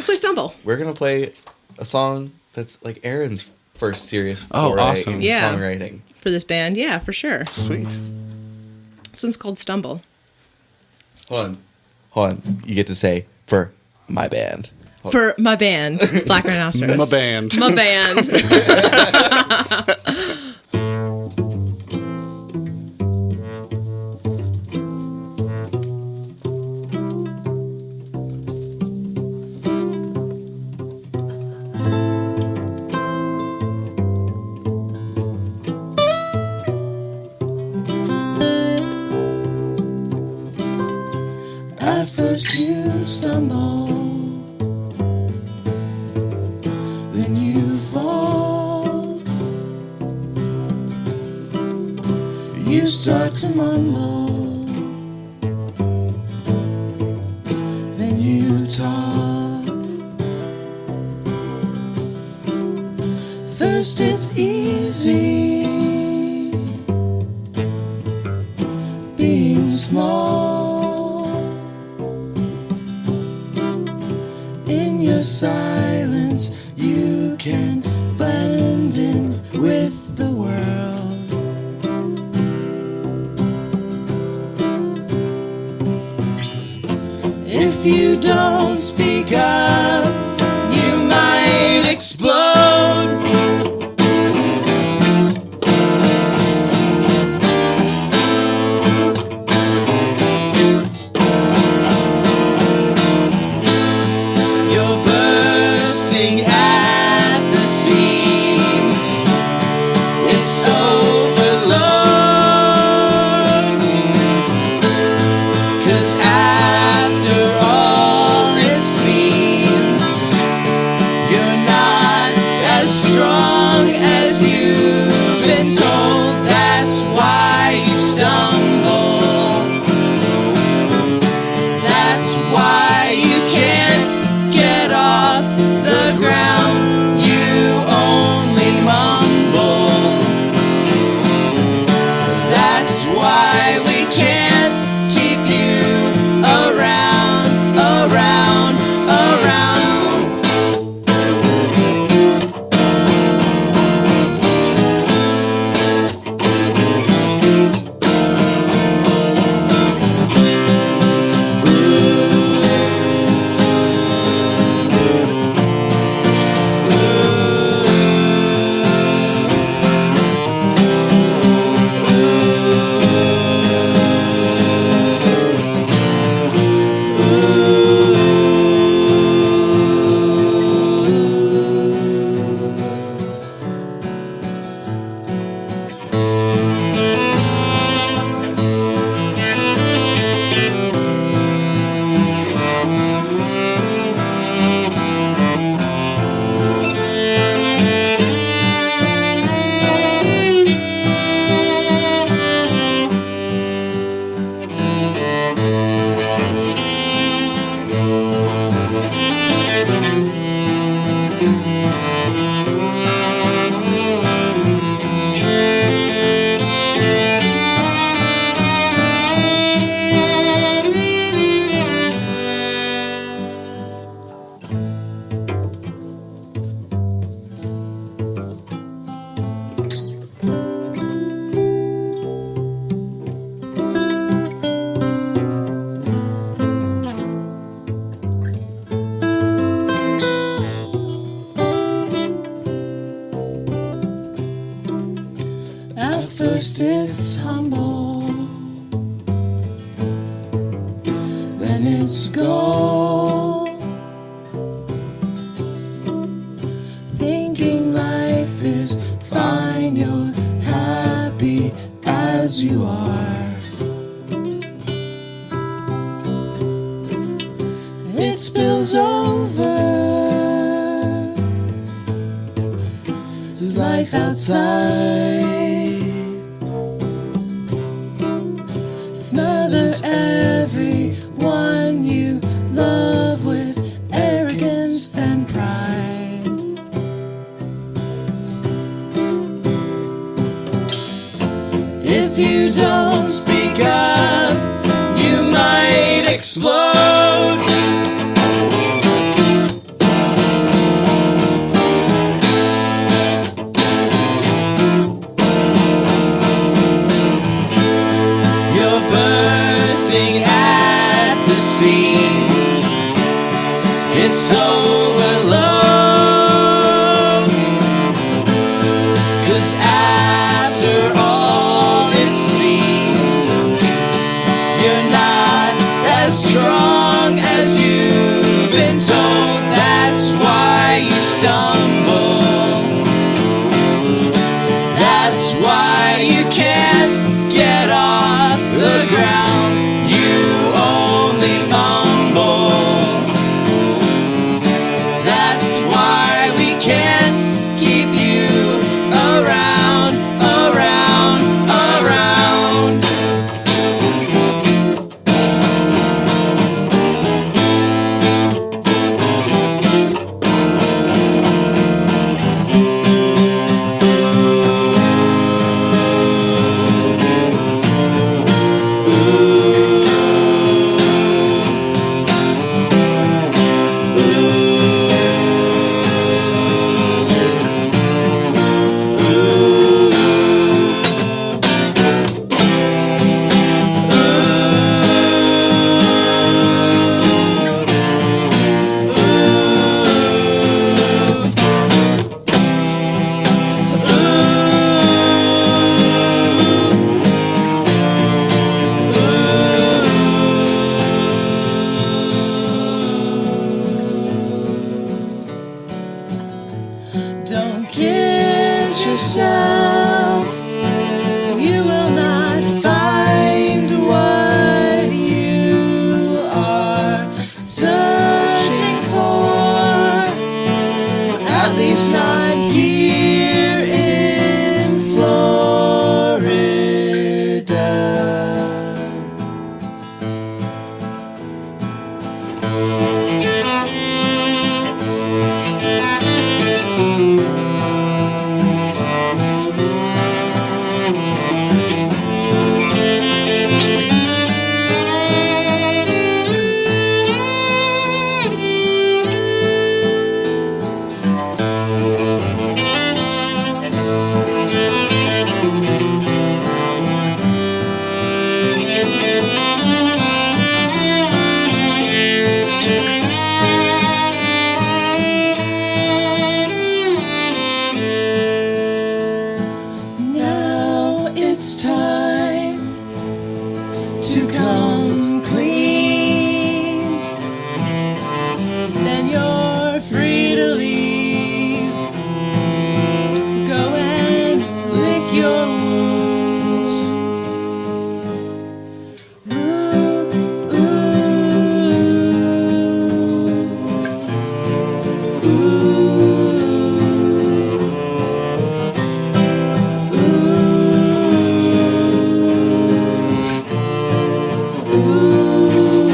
Speaker 2: play Stumble.
Speaker 3: We're gonna play a song that's like Erin's first serious foray
Speaker 1: awesome.
Speaker 3: in songwriting
Speaker 2: for this band. Yeah, for sure.
Speaker 1: Sweet.
Speaker 2: This one's called Stumble.
Speaker 3: Hold on. You get to say for my band.
Speaker 2: For my band, Black Rhinoceros.
Speaker 1: My band.
Speaker 2: My band.
Speaker 4: At first you stumble, then you fall. You start to mumble, then you talk. First it's easy being small. In your silence, you can blend in with the world. If you don't speak up, you might explode. Strong. and it's gold. Thinking life is fine, you're happy as you are. It spills over to life outside. Smother everyone you love with arrogance and pride. If you don't speak up, you might explode. You're bursting at the seams. It's overload. 'Cause after all it seems, you're not as strong as you've been told. That's why you stumble. That's why you can't get off the ground. You only mumble. That's why we can't keep you around, around, around. Don't kid yourself. You will not find what you are searching for. At least not here in Florida. Now it's time to come clean. Then you're free to leave. Go and lick your wounds. Ooh, ooh,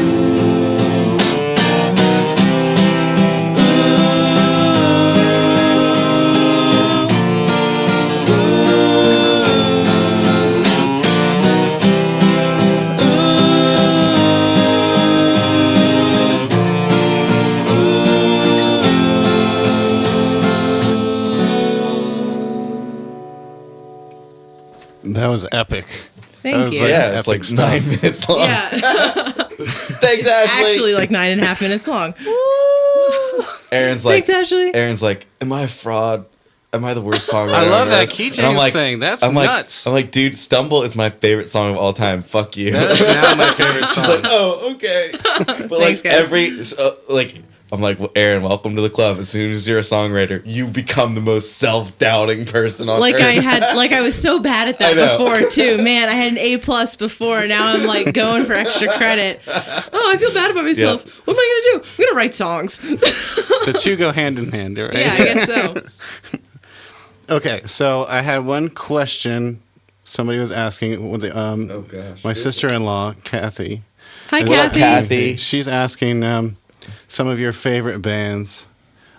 Speaker 1: That was epic.
Speaker 2: Thank
Speaker 1: That was
Speaker 2: you.
Speaker 1: like
Speaker 3: Yeah, it's
Speaker 1: epic
Speaker 3: like
Speaker 1: stuff.
Speaker 3: 9 minutes long.
Speaker 2: Yeah.
Speaker 3: Thanks, Ashley.
Speaker 2: Actually, like 9.5 minutes long.
Speaker 3: Erin's like,
Speaker 2: Thanks, Ashley.
Speaker 3: Erin's like, am I a fraud? am I the worst songwriter?
Speaker 5: I love
Speaker 3: on
Speaker 5: that
Speaker 3: earth?
Speaker 5: key
Speaker 3: And I'm
Speaker 5: change thing. That's nuts.
Speaker 3: I'm like, dude, Stumble is my favorite song of all time. Fuck you.
Speaker 5: That is now my favorite song.
Speaker 3: She's like, oh, okay. But
Speaker 2: Thanks,
Speaker 3: guys. I'm like, well, Erin, welcome to the club. As soon as you're a songwriter, you become the most self-doubting person on earth.
Speaker 2: I was so bad at that before too. Man, I had an A+ before. Now I'm like going for extra credit. Oh, I feel bad about myself.
Speaker 3: Yep.
Speaker 2: What am I gonna do? I'm gonna write songs.
Speaker 5: The two go hand in hand, right?
Speaker 2: Yeah, I guess so.
Speaker 5: Okay, so I had one question. Somebody was asking.
Speaker 3: Oh gosh.
Speaker 5: My sister-in-law, Kathy.
Speaker 2: Hi,
Speaker 5: is-
Speaker 3: What up,
Speaker 2: Kathy.
Speaker 3: Kathy?
Speaker 5: She's asking some of your favorite bands.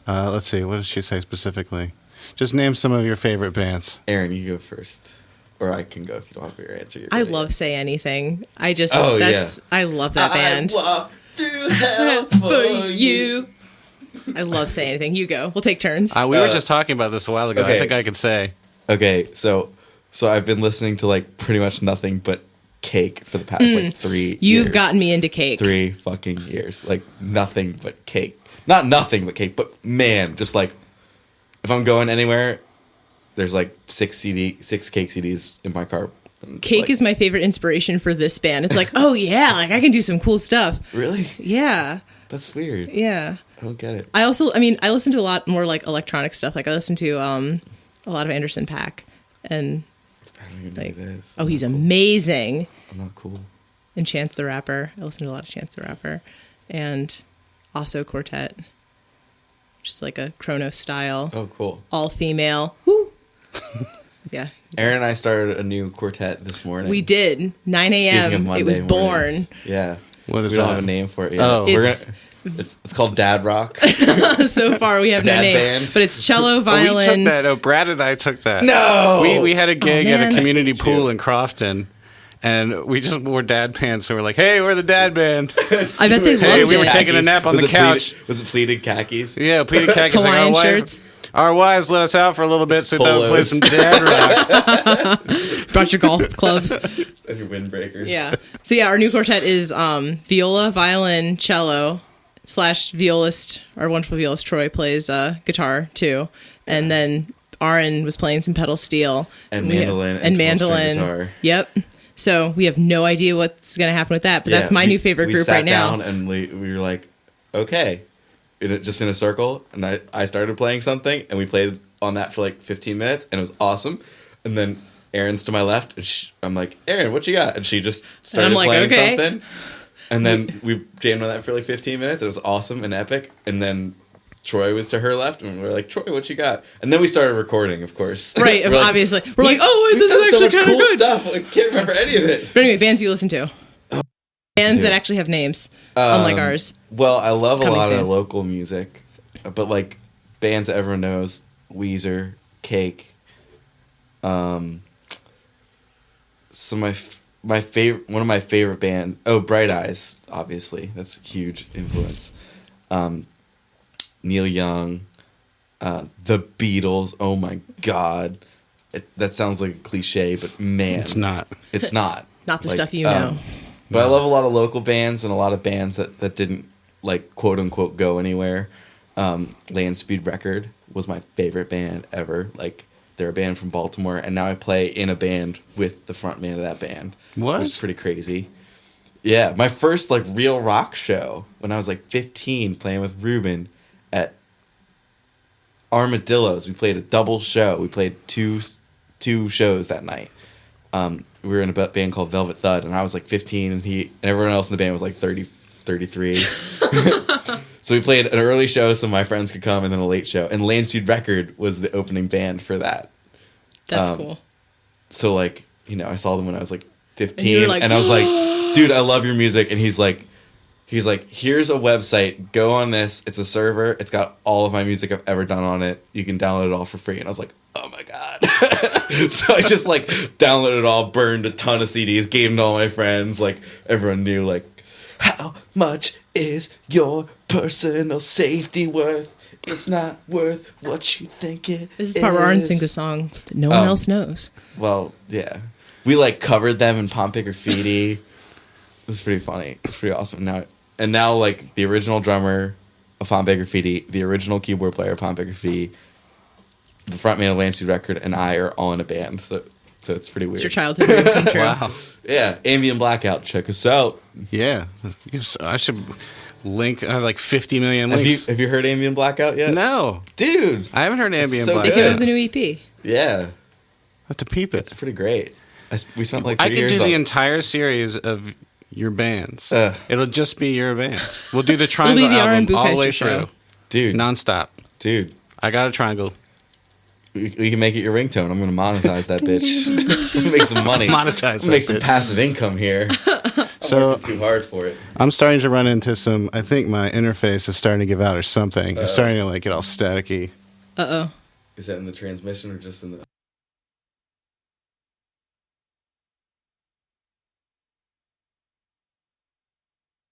Speaker 5: Let's see. What did she say specifically? Just name some of your favorite bands.
Speaker 3: Erin, you go first. Or I can go if you don't have your answer.
Speaker 2: I love Say Anything. I love that band.
Speaker 3: I walk through hell for you.
Speaker 2: I love Say Anything. You go. We'll take turns.
Speaker 5: We were just talking about this a while ago.
Speaker 3: Okay.
Speaker 5: I think I could say.
Speaker 3: Okay, so I've been listening to like pretty much nothing but Cake for the past like 3 years.
Speaker 2: You've gotten me into Cake.
Speaker 3: 3 fucking years. Like nothing but Cake. Not nothing but Cake, but man, just like if I'm going anywhere, there's like 6 Cake CDs in my car.
Speaker 2: Cake is my favorite inspiration for this band. It's like, oh yeah, like I can do some cool stuff.
Speaker 3: Really?
Speaker 2: Yeah.
Speaker 3: That's weird.
Speaker 2: Yeah.
Speaker 3: I don't get it.
Speaker 2: I listen to a lot more like electronic stuff. Like I listen to a lot of Anderson .Paak, and
Speaker 3: I don't even know who that is.
Speaker 2: oh, he's amazing.
Speaker 3: I'm not cool.
Speaker 2: And Chance the Rapper. I listen to a lot of Chance the Rapper, and also Quartet, just like a Chronos style,
Speaker 3: Oh, cool.
Speaker 2: all female. Woo. Yeah,
Speaker 3: Erin and I started a new quartet this morning.
Speaker 2: we did 9
Speaker 3: Speaking of
Speaker 2: a.m.
Speaker 3: Monday
Speaker 2: It was born.
Speaker 3: mornings. Yeah.
Speaker 5: What is
Speaker 3: we don't
Speaker 5: that?
Speaker 3: have a name for it yet.
Speaker 5: Oh.
Speaker 3: It's called Dad Rock.
Speaker 2: So far, we have no
Speaker 3: Dad
Speaker 2: name,
Speaker 3: band.
Speaker 2: but it's cello,
Speaker 5: We
Speaker 2: violin.
Speaker 5: took that. Oh, Brad and I took that.
Speaker 3: No!
Speaker 5: We had a gig at
Speaker 2: man.
Speaker 5: a community pool
Speaker 3: Shoot.
Speaker 5: in Crofton, and we just wore dad pants. So we're like, "Hey, we're the dad band."
Speaker 2: I bet they
Speaker 5: Hey,
Speaker 2: loved
Speaker 5: we were
Speaker 2: it.
Speaker 5: taking a nap on
Speaker 3: Was
Speaker 5: the
Speaker 3: it
Speaker 5: couch.
Speaker 3: Was it pleated khakis?
Speaker 5: Yeah, pleated khakis. like,
Speaker 2: Hawaiian
Speaker 5: our
Speaker 2: shirts.
Speaker 5: Our wives let us out for a little bit, so we thought we'd play
Speaker 3: Polos.
Speaker 5: some dad rock.
Speaker 2: Brought your golf clubs.
Speaker 3: And your windbreakers.
Speaker 2: Yeah. So yeah, our new quartet is viola, violin, cello / violist. Our wonderful violist Troy plays guitar too, and then Ahren was playing some pedal steel
Speaker 3: And
Speaker 2: we
Speaker 3: mandolin
Speaker 2: and
Speaker 3: and
Speaker 2: mandolin.
Speaker 3: 12-string guitar.
Speaker 2: Yep. So we have no idea what's going to happen with that, but that's my new favorite group right now.
Speaker 3: We sat down and we were like, okay, just in a circle, and I started playing something, and we played on that for like 15 minutes, and it was awesome. And then Erin's to my left, and I'm like, Erin, what you got? And she just started
Speaker 2: like,
Speaker 3: playing
Speaker 2: okay.
Speaker 3: something. And then we jammed on that for like 15 minutes. It was awesome and epic. And then Troy was to her left, and we were like, Troy, what you got? And then we started recording, of course.
Speaker 2: Right,
Speaker 3: We're like,
Speaker 2: obviously. We're like, oh, wait,
Speaker 3: we've
Speaker 2: this
Speaker 3: done
Speaker 2: is
Speaker 3: so
Speaker 2: actually
Speaker 3: much
Speaker 2: kind of
Speaker 3: cool
Speaker 2: good.
Speaker 3: stuff. I can't remember any of it.
Speaker 2: But anyway, bands you listen to. Bands
Speaker 3: to.
Speaker 2: that actually have names, unlike ours.
Speaker 3: Well, I love a
Speaker 2: Coming
Speaker 3: lot
Speaker 2: soon.
Speaker 3: of local music, but like bands that everyone knows, Weezer, Cake. So my favorite, one of my favorite bands. Oh, Bright Eyes, obviously, that's a huge influence. Neil Young, the Beatles. Oh my God, that sounds like a cliche, but man,
Speaker 5: It's not.
Speaker 3: It's not.
Speaker 2: Not the stuff you know.
Speaker 3: But I love a lot of local bands and a lot of bands that didn't like quote unquote go anywhere. Land Speed Record was my favorite band ever. Like they're a band from Baltimore, and now I play in a band with the front man of that band.
Speaker 5: What?
Speaker 3: Which is pretty crazy. Yeah, my first like real rock show when I was like 15, playing with Ruben at Armadillos. We played a double show. We played two shows that night. We were in a band called Velvet Thud, and I was like 15, and everyone else in the band was like 30, 33. So we played an early show so my friends could come, and then a late show. And Land Speed Record was the opening band for that.
Speaker 2: That's cool.
Speaker 3: So like, you know, I saw them when I was like 15,
Speaker 2: And you were like,
Speaker 3: and I was like, dude, I love your music. And he's like, here's a website. Go on this. It's a server. It's got all of my music I've ever done on it. You can download it all for free. And I was like, oh my God. So I just like downloaded it all, burned a ton of CDs, gave them to all my friends. Like everyone knew like, how much is your personal safety worth? It's not worth what you think it is.
Speaker 2: This is the part where Ahren sings a song that no one else knows.
Speaker 3: Well, yeah. We like covered them in Pompeii Graffiti. It was pretty funny. It's pretty awesome. Now like the original drummer of Pompeii Graffiti, the original keyboard player of Pompeii Graffiti, the frontman of Land Speed Record and I are all in a band. So it's pretty weird.
Speaker 2: It's your childhood dream come true.
Speaker 5: Wow.
Speaker 3: Yeah, Ambient Blackout. Check us out.
Speaker 5: Yeah. Yes, I should link. I have like 50 million links.
Speaker 3: Have you heard Ambient Blackout yet?
Speaker 5: No.
Speaker 3: Dude.
Speaker 5: I haven't heard Ambient
Speaker 3: so
Speaker 5: Blackout.
Speaker 2: They came out with a new EP.
Speaker 3: Yeah.
Speaker 5: I have to peep it.
Speaker 3: It's pretty great. We spent like 3
Speaker 5: I could
Speaker 3: years
Speaker 5: do the
Speaker 3: on-
Speaker 5: entire series of your bands.
Speaker 3: Ugh.
Speaker 5: It'll just be your bands. We'll do the Triangle
Speaker 2: the Ahren
Speaker 5: album all the way
Speaker 2: Buchheister show.
Speaker 5: through.
Speaker 3: Dude.
Speaker 5: Nonstop.
Speaker 3: Dude.
Speaker 5: I got a triangle.
Speaker 3: We can make it your ringtone. I'm going to monetize that bitch. Make some money.
Speaker 5: Monetize
Speaker 3: Make
Speaker 5: that
Speaker 3: some
Speaker 5: bitch.
Speaker 3: passive income here.
Speaker 5: So
Speaker 3: Working too hard for it.
Speaker 5: I'm starting to run into some. I think my interface is starting to give out or something. It's starting to like get all staticky.
Speaker 2: Uh-oh.
Speaker 3: Is that in the transmission or just in the...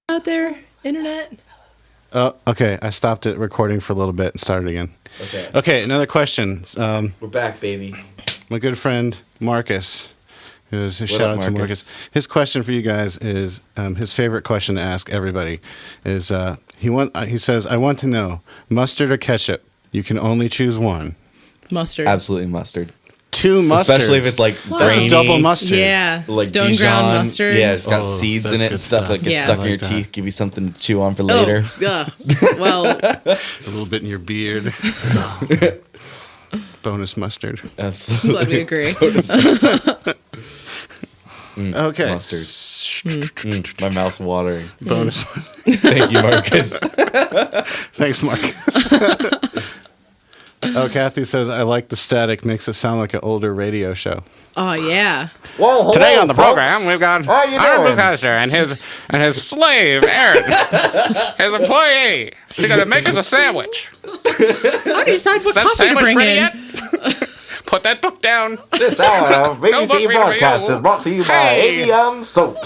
Speaker 2: Out there, internet.
Speaker 5: Oh, okay. I stopped it recording for a little bit and started again.
Speaker 3: Okay.
Speaker 5: Okay, another question.
Speaker 3: We're back, baby.
Speaker 5: My good friend Marcus, who's a shout
Speaker 3: up,
Speaker 5: out to
Speaker 3: Marcus?
Speaker 5: Marcus. His question for you guys is his favorite question to ask everybody is he says, I want to know mustard or ketchup. You can only choose one.
Speaker 2: Mustard.
Speaker 3: Absolutely mustard.
Speaker 5: 2 mustards.
Speaker 3: Especially if it's like
Speaker 5: That's
Speaker 3: grainy.
Speaker 5: a double mustard.
Speaker 2: Yeah.
Speaker 3: Like
Speaker 2: Stone
Speaker 3: Dijon.
Speaker 2: ground mustard.
Speaker 3: Yeah, it's got
Speaker 5: Oh,
Speaker 3: seeds
Speaker 5: that's
Speaker 3: in it
Speaker 5: good
Speaker 3: and stuff
Speaker 5: stuff.
Speaker 3: that gets
Speaker 2: Yeah.
Speaker 3: stuck
Speaker 5: I
Speaker 3: in your
Speaker 5: like that.
Speaker 3: teeth. Give you something to chew on for later.
Speaker 2: Oh, ugh. Well,
Speaker 5: A little bit in your beard. Bonus mustard.
Speaker 3: Absolutely.
Speaker 2: glad we agree.
Speaker 5: Okay.
Speaker 3: Mustard. My mouth's watering.
Speaker 5: Bonus.
Speaker 3: Thank you, Marcus.
Speaker 5: Thanks, Marcus. Oh, Kathy says, I like the static. Makes it sound like an older radio show.
Speaker 2: Oh, yeah.
Speaker 3: Whoa,
Speaker 5: Today on the program, we've got
Speaker 3: How you
Speaker 5: Aaron
Speaker 3: doing?
Speaker 5: Buchheister and his slave, Erin. His employee. She's going to make us a sandwich.
Speaker 2: How do you decide what
Speaker 5: Is that
Speaker 2: coffee to
Speaker 5: sandwich
Speaker 2: bring
Speaker 5: ready
Speaker 2: in?
Speaker 5: yet? Put that book down.
Speaker 3: This hour of
Speaker 5: No book reading for you.
Speaker 3: brought to you
Speaker 5: Hey.
Speaker 3: Avium Soap.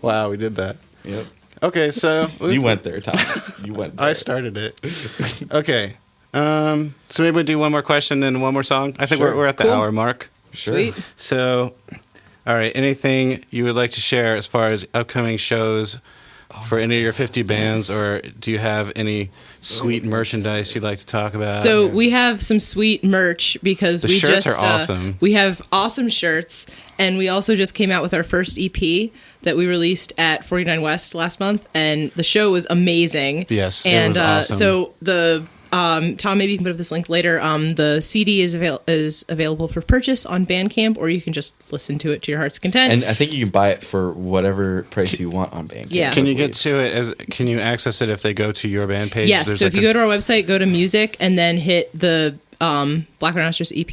Speaker 5: Wow, we did that.
Speaker 3: Yep.
Speaker 5: Okay, so
Speaker 3: You went there, Tom. You went there.
Speaker 5: I started it. Okay. So maybe we'll do one more question and one more song. I think
Speaker 3: Sure.
Speaker 5: we're at the
Speaker 2: Cool.
Speaker 5: hour mark.
Speaker 3: Sure.
Speaker 2: Sweet.
Speaker 5: So, all right. Anything you would like to share as far as upcoming shows for any of your 50 bands, or do you have any sweet merchandise you'd like to talk about?
Speaker 2: So we have some sweet merch because
Speaker 5: The
Speaker 2: we
Speaker 5: shirts
Speaker 2: just
Speaker 5: are awesome.
Speaker 2: We have awesome shirts, and we also just came out with our first EP that we released at 49 West last month, and the show was amazing.
Speaker 5: Yes, it
Speaker 2: and
Speaker 5: was awesome.
Speaker 2: so the Tom, maybe you can put up this link later. The CD is available for purchase on Bandcamp, or you can just listen to it to your heart's content.
Speaker 3: And I think you can buy it for whatever price you want on Bandcamp.
Speaker 2: Yeah.
Speaker 5: Can you
Speaker 3: I
Speaker 5: get
Speaker 3: believe.
Speaker 5: to it? Can you access it if they go to your band page?
Speaker 2: Yes,
Speaker 5: There's
Speaker 2: so
Speaker 5: like
Speaker 2: if you go to our website, go to music, and then hit the Black Rhinoceros EP.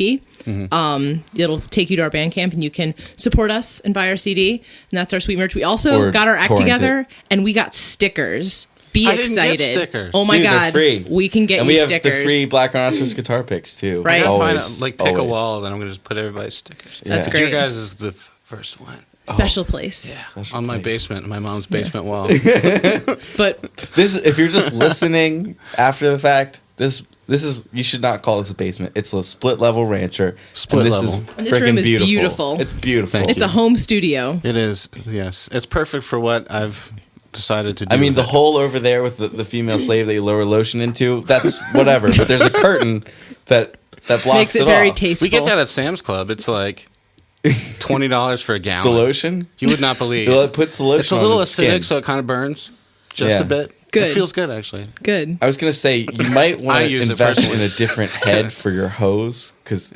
Speaker 2: It'll take you to our Bandcamp, and you can support us and buy our CD. And that's our sweet merch. We also
Speaker 3: Or
Speaker 2: got our act
Speaker 3: torrent
Speaker 2: together,
Speaker 3: it.
Speaker 2: and we got stickers. Be
Speaker 5: I didn't get
Speaker 2: excited!
Speaker 5: stickers.
Speaker 2: Oh my
Speaker 3: Dude, they're
Speaker 2: god,
Speaker 3: free.
Speaker 2: we can get
Speaker 3: and
Speaker 2: you
Speaker 3: we have
Speaker 2: stickers.
Speaker 3: the free Black Rhinoceros guitar picks too.
Speaker 2: Right.
Speaker 5: I gotta find
Speaker 3: Always,
Speaker 5: pick a
Speaker 3: always.
Speaker 5: wall, then I'm gonna just put everybody's stickers.
Speaker 2: That's
Speaker 3: Yeah.
Speaker 2: great.
Speaker 5: Your guys is the first one.
Speaker 2: Special place.
Speaker 3: Special
Speaker 5: On my
Speaker 3: place.
Speaker 5: basement, my mom's basement wall.
Speaker 2: But
Speaker 3: This, if you're just listening after the fact, this is, you should not call this a basement. It's a split level rancher.
Speaker 5: Split
Speaker 3: and this
Speaker 5: level.
Speaker 3: is
Speaker 2: And this
Speaker 3: freaking
Speaker 2: room is
Speaker 3: beautiful.
Speaker 2: beautiful.
Speaker 3: It's beautiful.
Speaker 5: Thank
Speaker 2: it's
Speaker 5: you.
Speaker 2: a home studio.
Speaker 5: It is, yes. It's perfect for what I've decided to do.
Speaker 3: I mean,
Speaker 5: with
Speaker 3: the
Speaker 5: it.
Speaker 3: hole over there with the female slave that you lower lotion into, that's whatever. But there's a curtain that blocks
Speaker 2: Makes it
Speaker 3: it
Speaker 2: very
Speaker 3: off.
Speaker 2: tasteful.
Speaker 5: We get that at Sam's Club. It's like $20 for a gallon.
Speaker 3: The lotion?
Speaker 5: You would not believe.
Speaker 3: It puts the lotion
Speaker 5: It's a
Speaker 3: on
Speaker 5: little
Speaker 3: the
Speaker 5: acidic,
Speaker 3: skin.
Speaker 5: so it kind of burns just
Speaker 3: Yeah.
Speaker 5: a bit.
Speaker 2: Good.
Speaker 5: It feels good, actually.
Speaker 2: Good.
Speaker 3: I was going to say, you might want
Speaker 5: I
Speaker 3: to
Speaker 5: use it
Speaker 3: invest
Speaker 5: personally.
Speaker 3: in a different head for your hose. Because,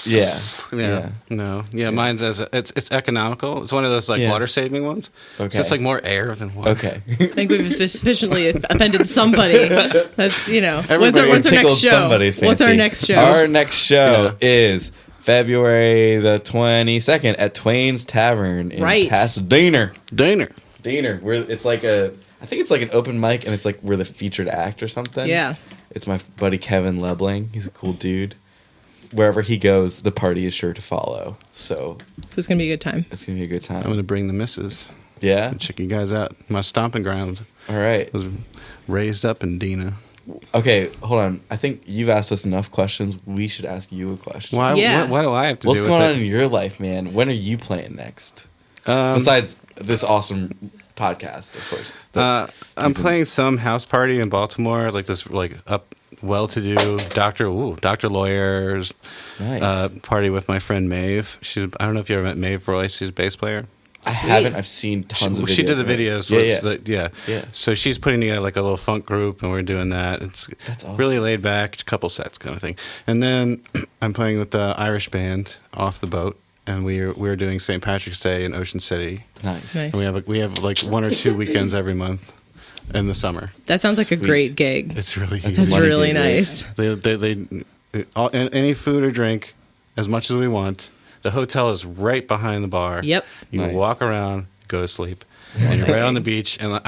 Speaker 3: yeah.
Speaker 5: Yeah. No. Yeah, mine's it's economical. It's one of those like
Speaker 3: Yeah.
Speaker 5: water saving ones.
Speaker 3: Okay.
Speaker 5: So it's like more air than water.
Speaker 3: Okay.
Speaker 2: I think we've sufficiently offended somebody. That's, when's our next
Speaker 3: Tickled
Speaker 2: show?
Speaker 3: somebody's
Speaker 2: What's our
Speaker 3: fancy.
Speaker 2: next show?
Speaker 3: Our next show is February the 22nd at Twain's Tavern in
Speaker 2: Right.
Speaker 3: Pasadena.
Speaker 5: Dana.
Speaker 3: Where it's like I think it's like an open mic, and it's like we're the featured act or something.
Speaker 2: Yeah.
Speaker 3: It's my buddy Kevin Lebling. He's a cool dude. Wherever he goes, the party is sure to follow. So
Speaker 2: So it's going to be a good time.
Speaker 3: it's gonna be a good
Speaker 5: I'm
Speaker 3: time.
Speaker 5: going to bring the missus.
Speaker 3: Yeah.
Speaker 5: Check you guys out. My stomping grounds
Speaker 3: All right.
Speaker 5: was raised up in Dina.
Speaker 3: Okay, hold on. I think you've asked us enough questions. We should ask you a question.
Speaker 5: Why?
Speaker 2: Yeah.
Speaker 5: What do I have to
Speaker 3: What's
Speaker 5: do
Speaker 3: going
Speaker 5: with
Speaker 3: on
Speaker 5: it?
Speaker 3: in your life, man? When are you playing next? Besides this awesome podcast, of course.
Speaker 5: I'm playing some house party in Baltimore, like this, like well-to-do doctor lawyers
Speaker 3: Nice.
Speaker 5: party with my friend Maeve. I don't know if you ever met Maeve Royce, she's a bass player.
Speaker 3: I haven't. I've seen tons of videos.
Speaker 5: She did the
Speaker 3: right?
Speaker 5: videos.
Speaker 3: Yeah.
Speaker 5: So she's putting together like a little funk group, and we're doing that. It's
Speaker 3: That's awesome.
Speaker 5: really laid back, couple sets kind of thing. And then I'm playing with the Irish band off the boat, and we're doing St. Patrick's Day in Ocean City.
Speaker 3: Nice.
Speaker 2: Nice.
Speaker 5: And we have like 1 or 2 weekends every month in the summer.
Speaker 2: That sounds like a
Speaker 3: Sweet.
Speaker 2: great gig.
Speaker 5: It's really
Speaker 3: That's
Speaker 5: easy.
Speaker 2: That's
Speaker 3: money
Speaker 2: really
Speaker 3: gig, right?
Speaker 2: nice.
Speaker 5: Any food or drink, as much as we want. The hotel is right behind the bar.
Speaker 2: Yep.
Speaker 5: You
Speaker 3: Nice.
Speaker 5: walk around, go to sleep, and you're right on the beach. And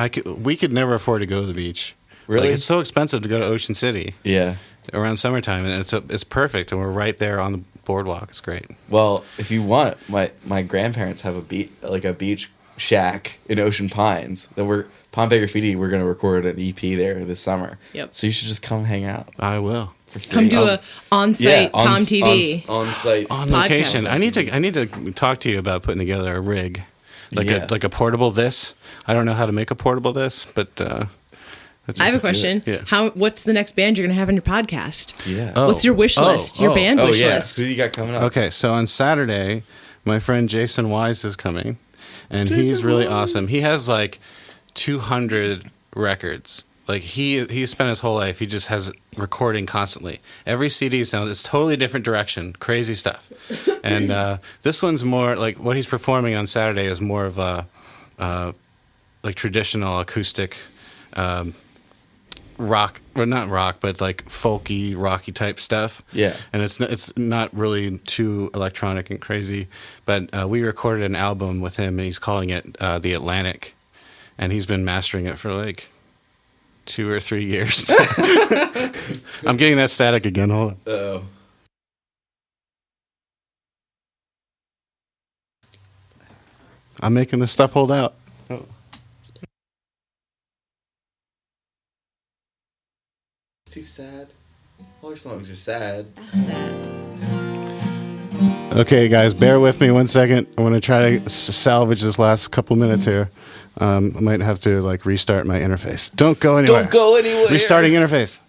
Speaker 5: we could never afford to go to the beach.
Speaker 3: Really?
Speaker 5: Like, it's so expensive to go to Ocean City
Speaker 3: Yeah.
Speaker 5: around summertime, and it's perfect. And we're right there on the boardwalk. It's great.
Speaker 3: Well, if you want, my grandparents have a beach shack in Ocean Pines that Pompeii Graffiti. We're gonna record an EP there this summer.
Speaker 2: Yep.
Speaker 3: So you should just come hang out
Speaker 5: I will.
Speaker 3: for free.
Speaker 2: Come do a on-site Tom TV.
Speaker 3: on site.
Speaker 5: On
Speaker 2: Podcast.
Speaker 5: location. I need to talk to you about putting together a rig, like a portable this. I don't know how to make a portable this, but
Speaker 2: I have a question.
Speaker 5: Yeah.
Speaker 2: What's the next band you're going to have on your podcast?
Speaker 3: Yeah.
Speaker 5: Oh.
Speaker 2: What's your wish list? Your band
Speaker 3: Oh
Speaker 2: wish
Speaker 3: yeah.
Speaker 2: list?
Speaker 3: Who you got coming up?
Speaker 5: Okay, so on Saturday, my friend Jason Wise is coming, and he's really awesome. He has like 200 records. Like he spent his whole life. He just has recording constantly. Every CD sounds it's totally different direction. Crazy stuff. And this one's more like what he's performing on Saturday is more of a like traditional acoustic. Rock, or not rock, but like folky, rocky type stuff.
Speaker 3: Yeah.
Speaker 5: And it's not really too electronic and crazy. But we recorded an album with him, and he's calling it The Atlantic. And he's been mastering it for like 2 or 3 years. I'm getting that static again. Hold on.
Speaker 3: Oh.
Speaker 5: I'm making this stuff hold out.
Speaker 3: It's too sad. All our songs are sad.
Speaker 5: Okay, guys, bear with me 1 second. I want to try to salvage this last couple minutes here. I might have to like restart my interface. Don't go anywhere.
Speaker 3: Don't go anywhere.
Speaker 5: Restarting interface.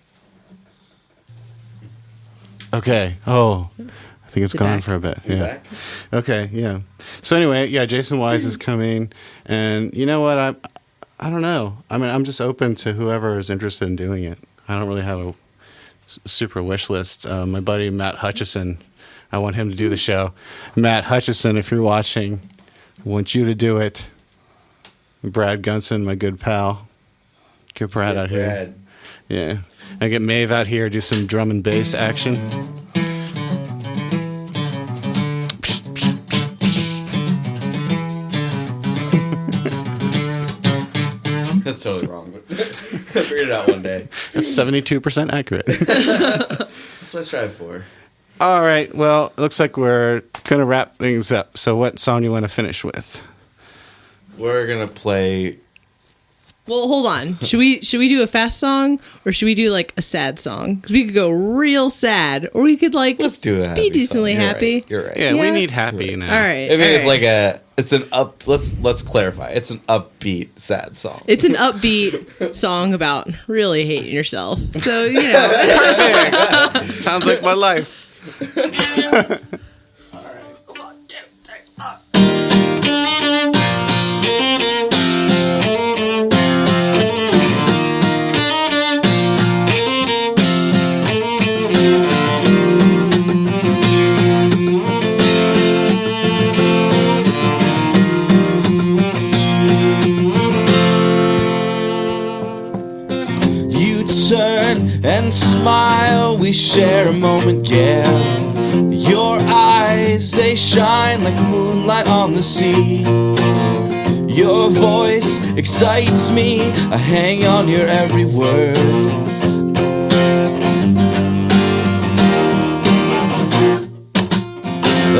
Speaker 5: Okay. Oh, I think it's
Speaker 2: You're
Speaker 5: gone
Speaker 2: back.
Speaker 5: for a bit.
Speaker 3: You
Speaker 5: Yeah.
Speaker 3: back?
Speaker 5: Okay. Yeah. So anyway, yeah, Jason Wise is coming, and you know what? I don't know. I mean, I'm just open to whoever is interested in doing it. I don't really have a super wish list. My buddy Matt Hutchison, I want him to do the show. Matt Hutchison, if you're watching, I want you to do it. Brad Gunson, my good pal. Get Brad out here.
Speaker 3: Brad.
Speaker 5: Yeah. I get Maeve out here, do some drum and bass action.
Speaker 3: That's totally wrong. But I figured it out one day.
Speaker 5: That's 72% accurate.
Speaker 3: That's what I strive for.
Speaker 5: All right. Well, it looks like we're going to wrap things up. So what song do you want to finish with?
Speaker 3: We're gonna play.
Speaker 2: Well, hold on. Should we do a fast song or should we do like a sad song? Because we could go real sad, or we could like
Speaker 3: Let's do a happy
Speaker 2: be decently
Speaker 3: song. You're
Speaker 2: happy.
Speaker 3: right. You're right.
Speaker 5: Yeah, we
Speaker 2: Yeah.
Speaker 5: need happy now.
Speaker 2: All right.
Speaker 3: I mean,
Speaker 2: all
Speaker 3: it's
Speaker 2: right.
Speaker 3: like it's an up. Let's clarify. It's an upbeat, sad song.
Speaker 2: It's an upbeat song about really hating yourself. So you know.
Speaker 5: Perfect. Sounds like my life.
Speaker 4: You turn and smile, we share a moment, yeah. Your eyes, they shine like moonlight on the sea. Your voice excites me, I hang on your every word.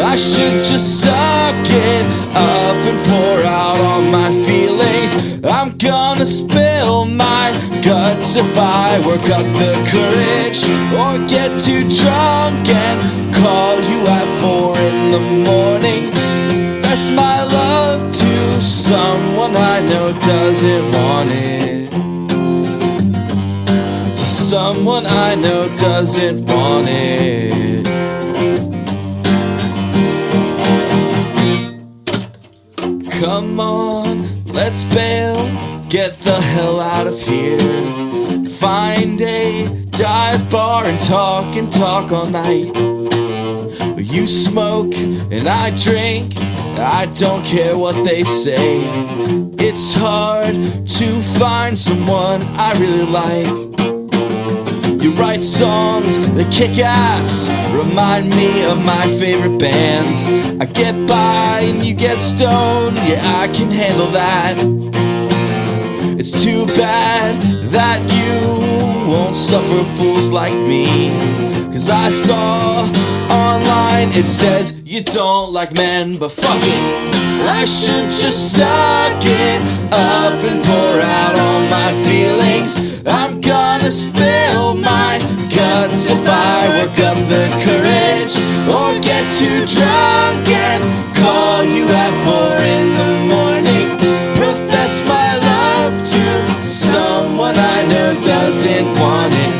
Speaker 4: I should just suck it up and pour out all my feelings. I'm gonna spill my guts if I work up the courage, or get too drunk and call you at 4 in the morning. Confess my love to someone I know doesn't want it. To someone I know doesn't want it. Come on, let's bail, get the hell out of here. Find a dive bar and talk all night. You smoke and I drink, I don't care what they say. It's hard to find someone I really like. You write songs that kick ass, remind me of my favorite bands. I get by and you get stoned, yeah, I can handle that. It's too bad that you won't suffer fools like me. Cause I saw online it says you don't like men, but fuck it, I should just suck it up and pour out all my feelings. I'm gonna spill my guts if I work up the courage, or get too drunk and call you at 4 in the morning. Profess my love to someone I know doesn't want it.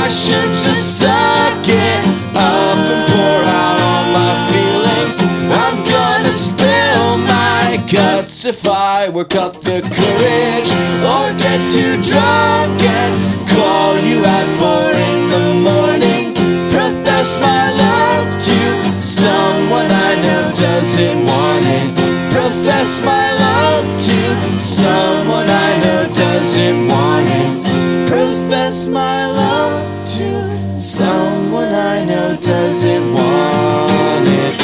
Speaker 4: I should just suck it up and pour out all my feelings. I'm gonna spill my guts if I work up the courage, or get too drunk and call you at 4 in the morning. Profess my love to someone I know doesn't want it. Profess my love to someone I know doesn't want it. Profess my love to someone I know doesn't want it.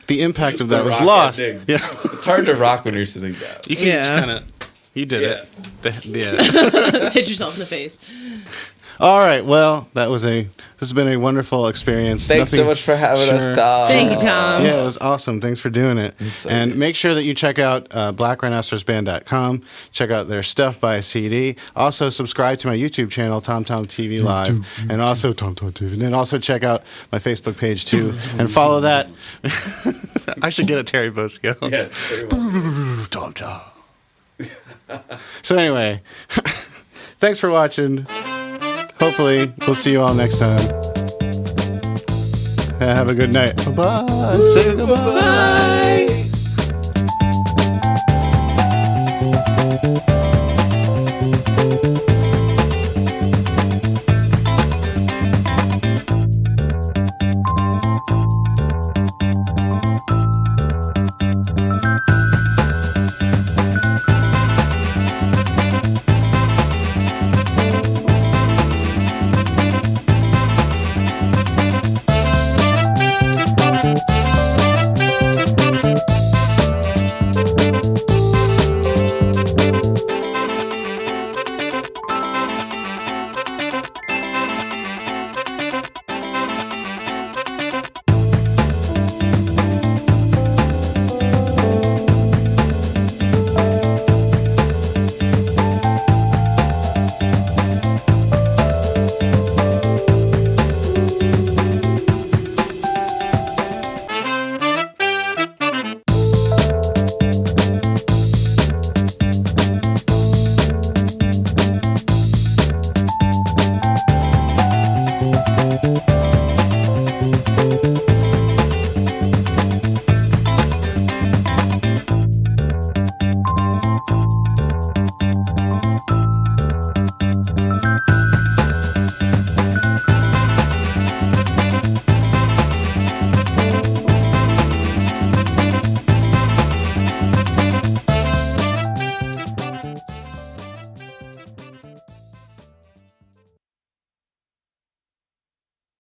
Speaker 5: The impact of that
Speaker 3: The
Speaker 5: was
Speaker 3: rock
Speaker 5: lost.
Speaker 3: ending.
Speaker 5: Yeah,
Speaker 3: It's hard to rock when you're sitting down.
Speaker 5: you can just
Speaker 2: Yeah.
Speaker 5: kind of. You did
Speaker 3: Yeah.
Speaker 5: it. Yeah.
Speaker 2: Hit yourself in the face.
Speaker 5: All right. Well, this has been a wonderful experience.
Speaker 3: Thanks so much for having us, Tom.
Speaker 2: Thank you, Tom.
Speaker 5: Yeah, it was awesome. Thanks for doing it.
Speaker 3: excited.
Speaker 5: And make sure that you check out blackrhinocerosband.com. Check out their stuff by CD. Also, subscribe to my YouTube channel, TomTV Live, and also TomTV. And then also check out my Facebook page too, and follow that. I should get a Terry Bosco.
Speaker 3: Yeah, very well.
Speaker 5: Tom. So anyway, thanks for watching. Hopefully, we'll see you all next time. Have a good night. Bye-bye. Say goodbye.
Speaker 2: Bye.